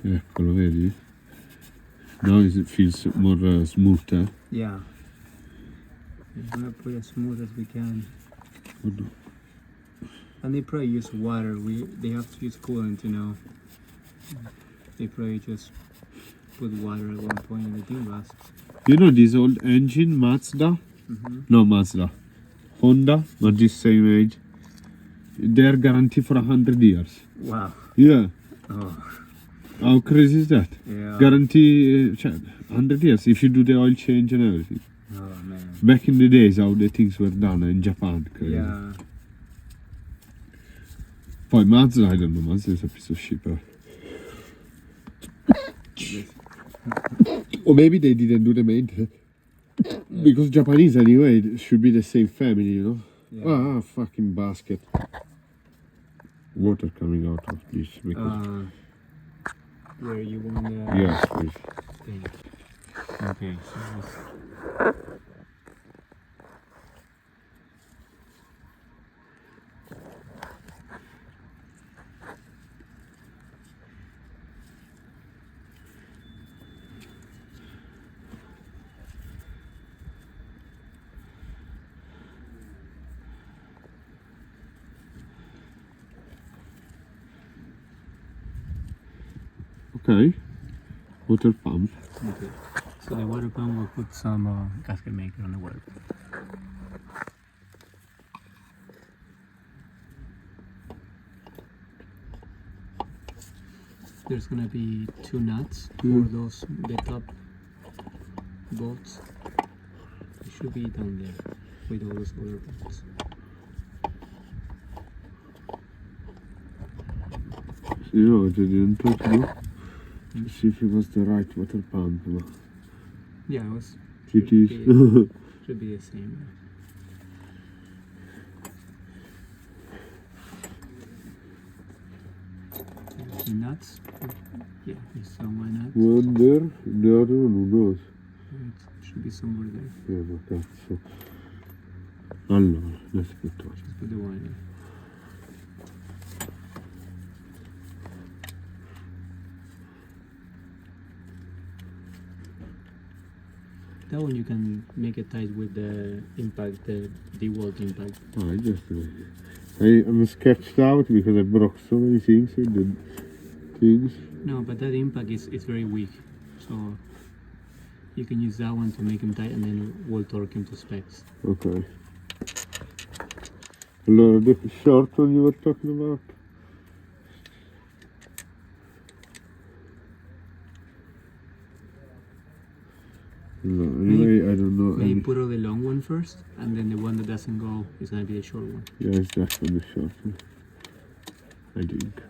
Eccolo, vedi? Now it feels more smooth. Yeah. We're gonna put as smooth as we can. And they probably use water. They have to use coolant, you know. They probably just put water at one point and the thing lasts. You know this old engine, Mazda? No, Mazda. Honda, not this same age. They're guaranteed for 100 years. Wow. Yeah. Oh. How crazy is that? Yeah. Guarantee 100 years if you do the oil change and everything. Oh man. Back in the days, how the things were done in Japan. Crazy. Yeah. Poi Mazda, I don't know, Mazda is a piece of shit. But... or maybe they didn't do the maintenance. Because Japanese anyway, it should be the same family, you know. Yeah. Fucking basket. Water coming out of this. Because... where you want to... yes, please. thing. Okay, so this... Okay. Water pump. Okay. So the water pump will put some gasket maker on the water pump. There's gonna be 2 nuts for those the top bolts. It should be down there with all those other bolts. You know, they didn't touch no? To see if it was the right water pump. No? Yeah, it was. It is. Should be the same. There's the nuts. Yeah, there's some nuts. One there, the other one, who knows? It should be somewhere there. Yeah, ma cazzo. Allora, let's put it. Just put the one there. That one you can make it tight with the impact, the DeWalt impact. I just I'm sketched out because I broke so many things with the things. No, but that impact is very weak, so you can use that one to make them tight and then we'll torque them to specs. Okay. Allora, the short one you were talking about? No, anyway, I don't know. Maybe put on the long one first, and then the one that doesn't go is gonna be the short one. Yeah, it's that one, the short one. I think.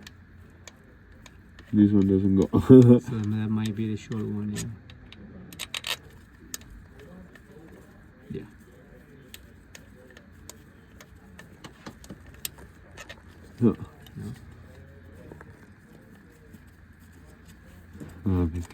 This one doesn't go. So that might be the short one, yeah. Yeah. No. No? Ah, big.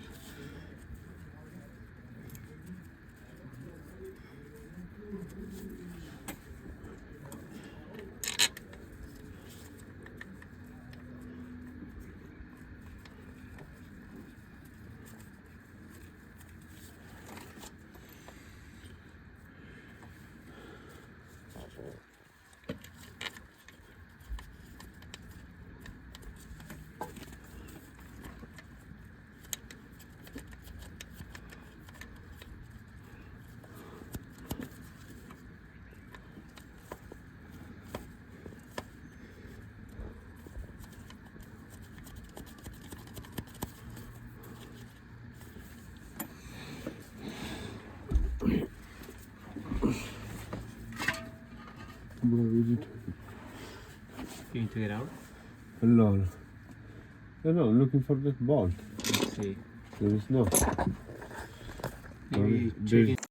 You need to get out? Allora. No, I'm looking for that bolt. Let's see. There is no. Maybe There- check it.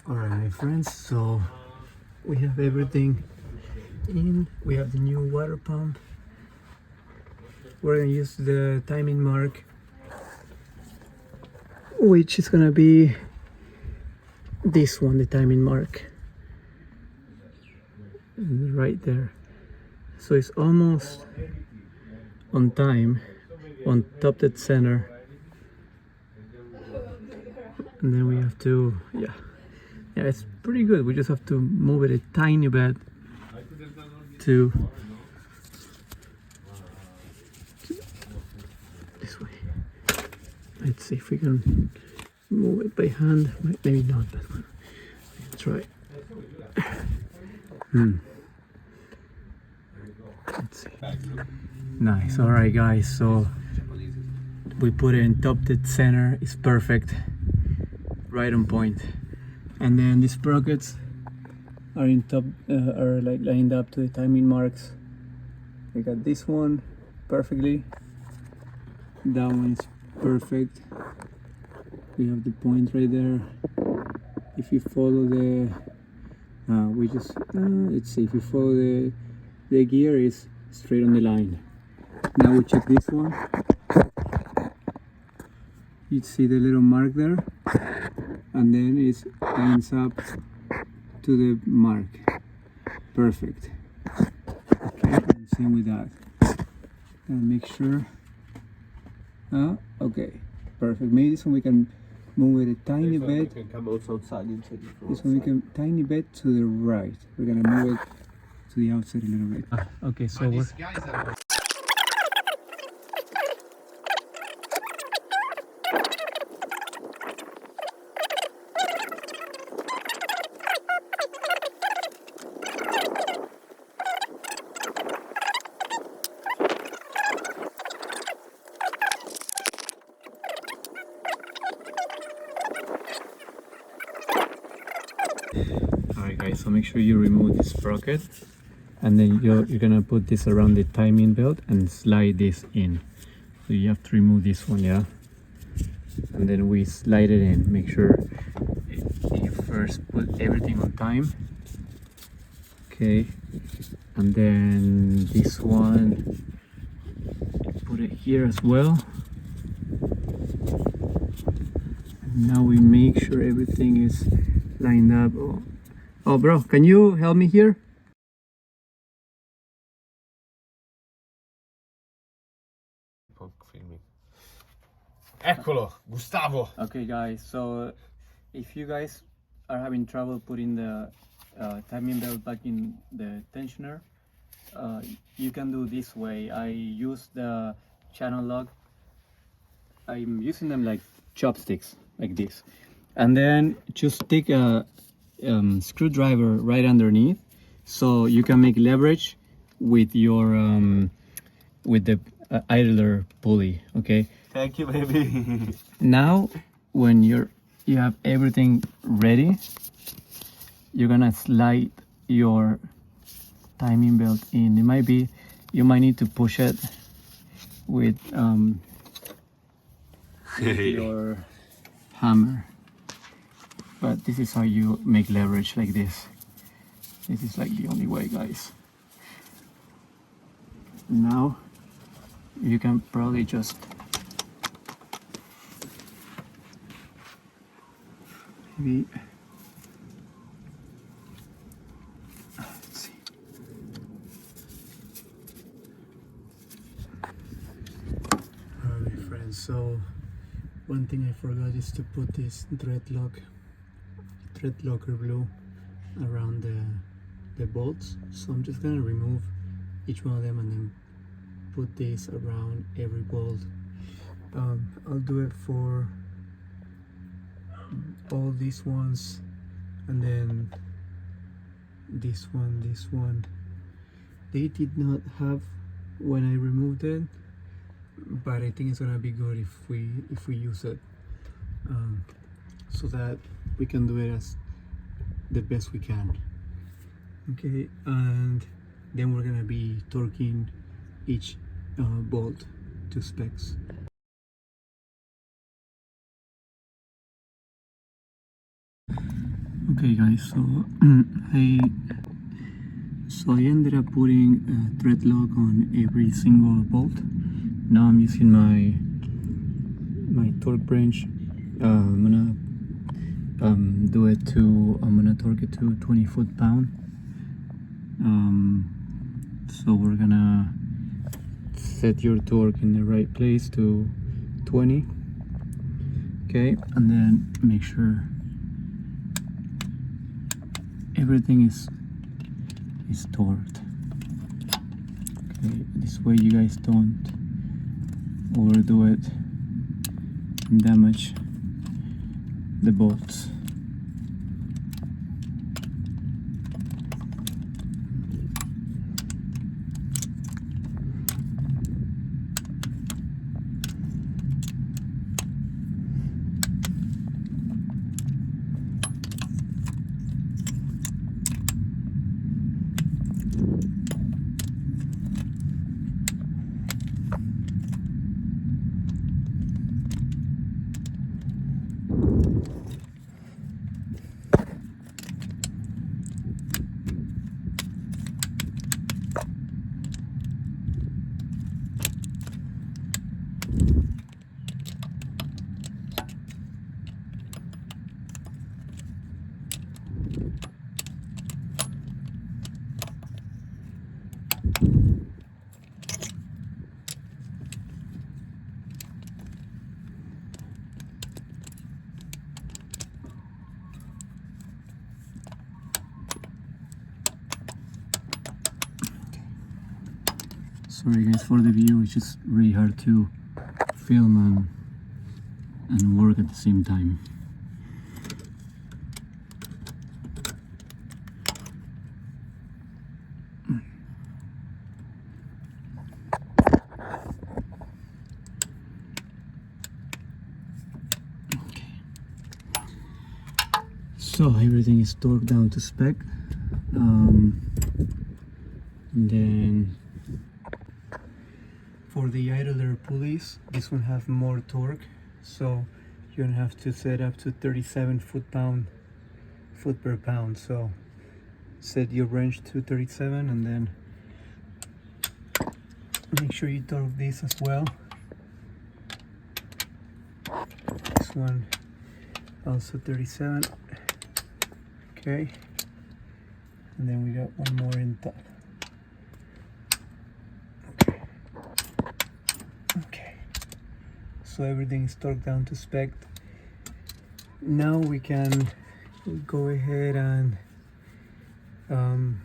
Alright, my friends, so we have everything in. We have the new water pump. We're gonna use the timing mark, which is gonna be this one, the timing mark, right there. So it's almost on time, on top dead center. And then we have to, yeah, it's pretty good. We just have to move it a tiny bit to this way. Let's see if we can move it by hand. Maybe not, but let's try. Let's see. Nice. All right, guys. So we put it in top dead center. It's perfect. Right on point. And then these sprockets are in top, are like lined up to the timing marks. We got this one perfectly. That one is perfect. We have the point right there. If you follow the, let's see. If you follow the gear, is straight on the line. Now we check this one. You see the little mark there, and then it lines up to the mark. Perfect. Okay, and same with that. And make sure. Okay, perfect. Maybe this one we can move it a tiny bit. Can come outside inside the front. This one we can tiny bit to the right. We're gonna move it to the outside a little bit. Okay, so we're. Alright guys, so make sure you remove this sprocket, and then you're gonna put this around the timing belt and slide this in. So you have to remove this one, yeah, and then we slide it in. Make sure you first put everything on time, okay, and then this one put it here as well. And now we make sure everything is lined up. Oh bro, can you help me here? Eccolo, Gustavo. Okay guys, so if you guys are having trouble putting the timing belt back in the tensioner, you can do this way. I use the channel lock. I'm using them like chopsticks, like this, and then just stick a screwdriver right underneath, so you can make leverage with your with the idler pulley. Okay. Thank you, baby. Now, when you have everything ready, you're gonna slide your timing belt in. It might be, you might need to push it with your hammer, but this is how you make leverage like this. This is like the only way, guys. Now you can probably just maybe, let's see. Alright friends, so one thing I forgot is to put this thread locker glue around the bolts. So I'm just gonna remove each one of them and then put this around every bolt. I'll do it for all these ones, and then this one they did not have when I removed it, but I think it's gonna be good if we use it, so that we can do it as the best we can. Okay, and then we're gonna be torquing each bolt to specs. Okay guys, so I ended up putting a thread lock on every single bolt. Now I'm using my torque wrench. I'm gonna I'm gonna torque it to 20 foot-pound. So we're gonna set your torque in the right place to 20. Okay, and then make sure everything is torqued. Okay, this way you guys don't overdo it and damage the bolts. Sorry guys for the view, it's just really hard to film and work at the same time. Okay. So everything is torqued down to spec. And then for the idler pulleys, this one have more torque, so you're gonna have to set up to 37 foot per pound. So set your wrench to 37 and then make sure you torque this as well. This one also 37. Okay, and then we got one more in top. Okay, so everything is torqued down to spec. Now we can go ahead and I'm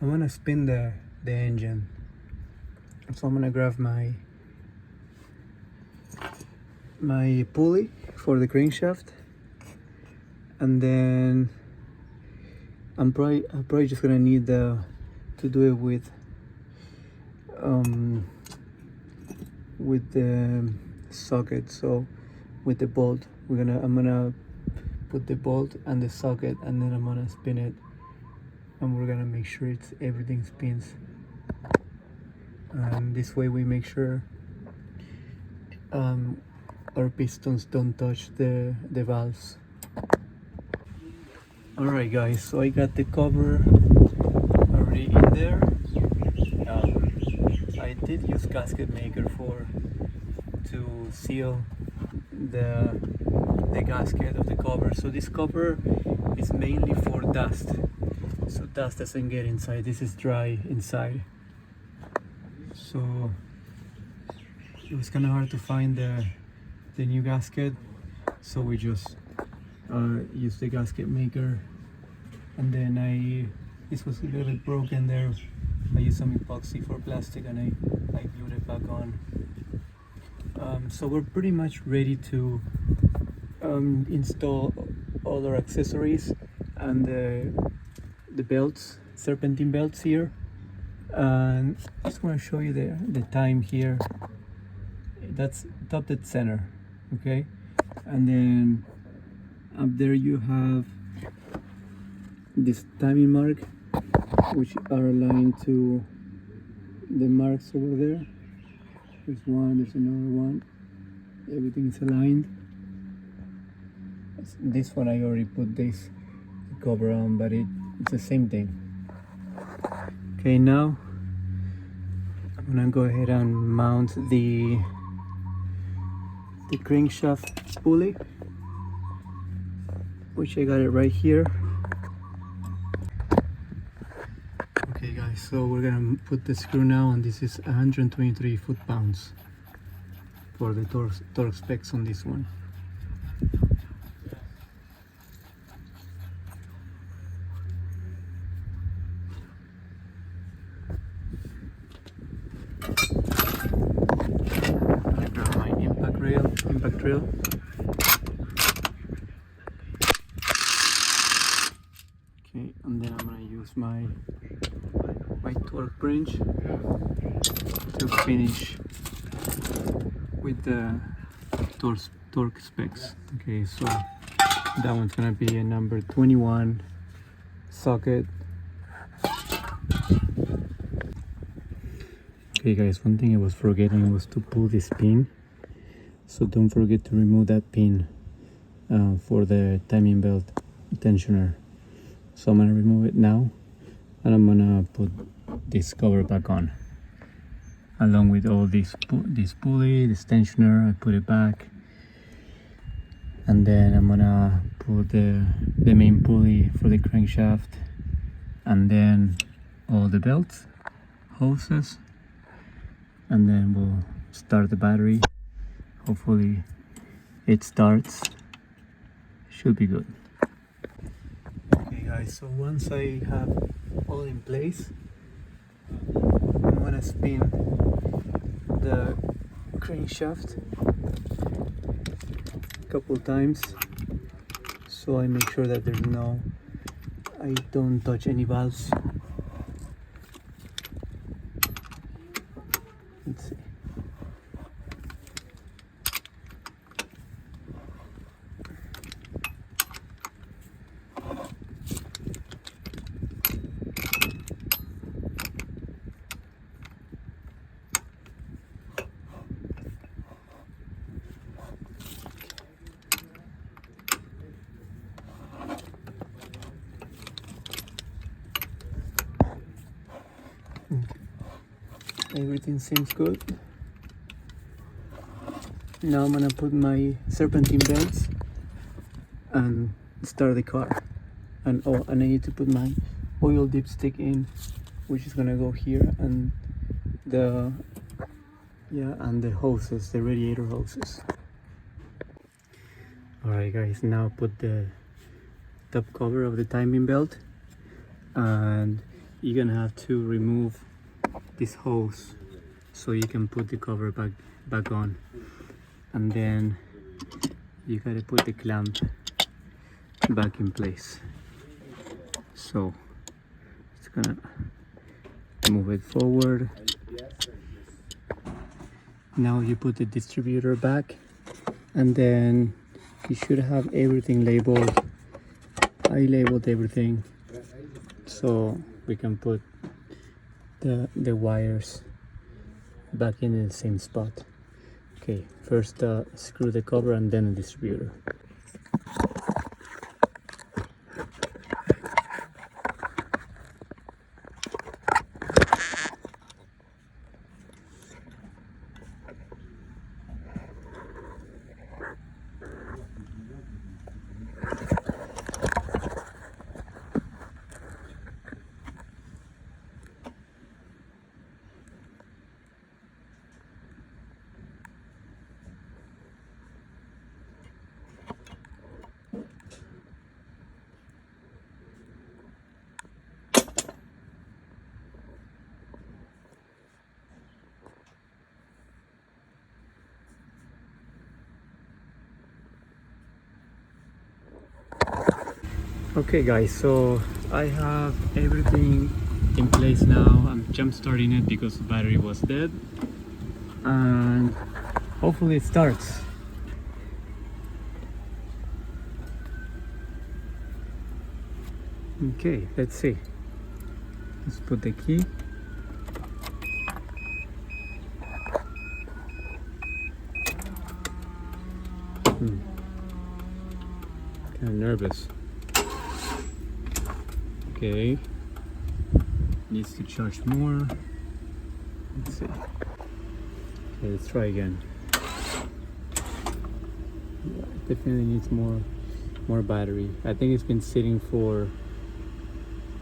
gonna spin the engine. So I'm gonna grab my pulley for the crankshaft, and then I'm probably just gonna need to do it with the socket. So with the bolt, I'm gonna put the bolt and the socket, and then I'm gonna spin it, and we're gonna make sure everything spins. And this way we make sure our pistons don't touch the valves. Alright guys, so I got the cover already in there. I did use gasket maker to seal the gasket of the cover. So this cover is mainly for dust, so dust doesn't get inside. This is dry inside, so it was kind of hard to find the new gasket, so we just used the gasket maker. And then this was a little bit broken there. I used some epoxy for plastic, and I glued it back on. So we're pretty much ready to install all our accessories and the belts, serpentine belts here. And I just want to show you the time here. That's top dead center, okay? And then up there you have this timing mark, which are aligned to the marks over there. There's one, there's another one. Everything is aligned. This one I already put this cover on, but it's the same thing. Okay, now I'm gonna go ahead and mount the crankshaft pulley, which I got it right here. Okay guys, so we're gonna put the screw now, and this is 123 foot-pounds for the torque specs on this one. I grab my impact rail. Okay, and then I'm gonna use my torque wrench to finish with the torque specs. Okay, so that one's gonna be a number 21 socket. Okay guys, one thing I was forgetting was to pull this pin, so don't forget to remove that pin for the timing belt tensioner. So I'm gonna remove it now, and I'm gonna put this cover back on, along with all this pulley, this tensioner. I put it back, and then I'm gonna put the main pulley for the crankshaft, and then all the belts, hoses, and then we'll start the battery. Hopefully it starts. Should be good. Okay guys, so once I have all in place, I'm gonna spin the crankshaft a couple times, so I make sure that I don't touch any valves. Let's see. Everything seems good. Now I'm gonna put my serpentine belts and start the car. And I need to put my oil dipstick in, which is gonna go here, and the hoses, the radiator hoses. Alright guys, now put the top cover of the timing belt, and you're gonna have to remove this hose so you can put the cover back on, and then you gotta put the clamp back in place. So it's gonna move it forward. Now you put the distributor back, and then you should have everything labeled. I labeled everything so we can put the wires back in the same spot. Okay, first screw the cover and then the distributor. Okay guys, so I have everything in place now. I'm jump starting it because the battery was dead, and hopefully it starts. Okay, let's see. Let's put the key. Kind of nervous. Okay, needs to charge more. Let's see. Okay, let's try again. Yeah, definitely needs more battery. I think it's been sitting for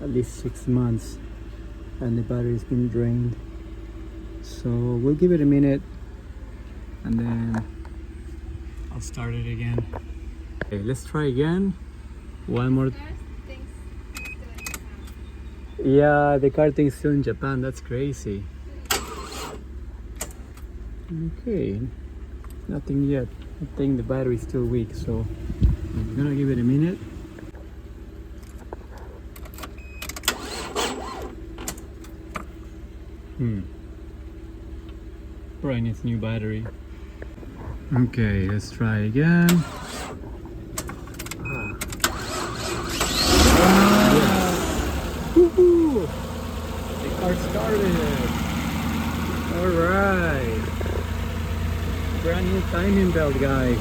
at least 6 months and the battery's been drained. So we'll give it a minute and then I'll start it again. Okay, let's try again. One more. Yeah, the car thing's still in Japan. That's crazy. Okay, nothing yet. I think the battery's still weak, so I'm gonna give it a minute. Probably needs new battery. Okay, let's try again. Woohoo! The car started. Alright. Brand new timing belt, guys.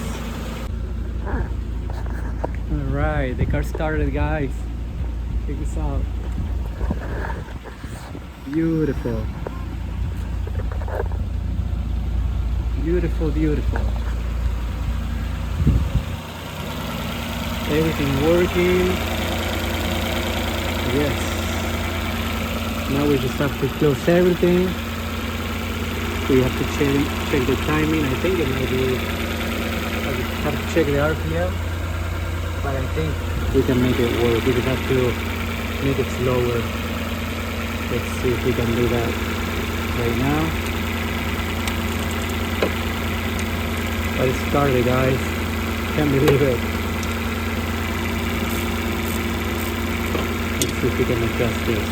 Alright, the car started, guys. Check this out. Beautiful. Beautiful, beautiful. Everything working. Yes. Now we just have to close everything. We have to check the timing. I think it might be, I have to check the RPM, but I think we can make it work. We just have to make it slower. Let's see if we can do that right now. But it started, guys. Can't believe it. Let's see if we can adjust this.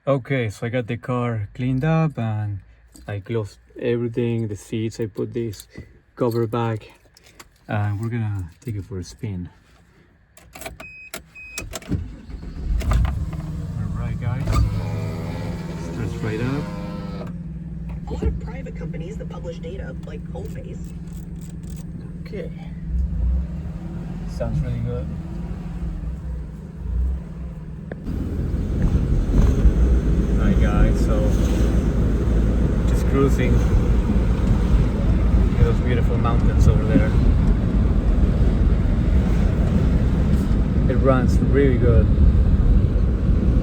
Okay, so I got the car cleaned up and I closed everything, the seats, I put this cover back and we're gonna take it for a spin. Alright guys, starts right up. A lot of private companies that publish data, like Coalface. Okay, sounds really good. Hi guys, so just cruising. Look at those beautiful mountains over there. It runs really good.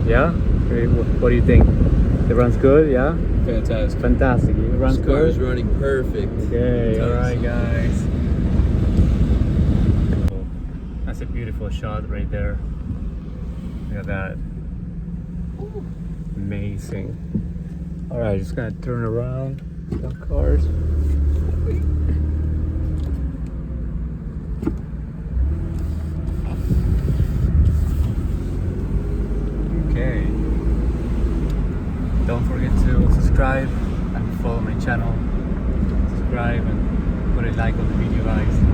Yeah? What do you think? It runs good, yeah? Fantastic. Fantastic. It runs This car good. is running perfect. Okay, Fantastic. alright guys. That's a beautiful shot right there. Look at that. Amazing. Alright, just gonna turn around some cars. Okay. Don't forget to subscribe and follow my channel. Subscribe and put a like on the video, guys.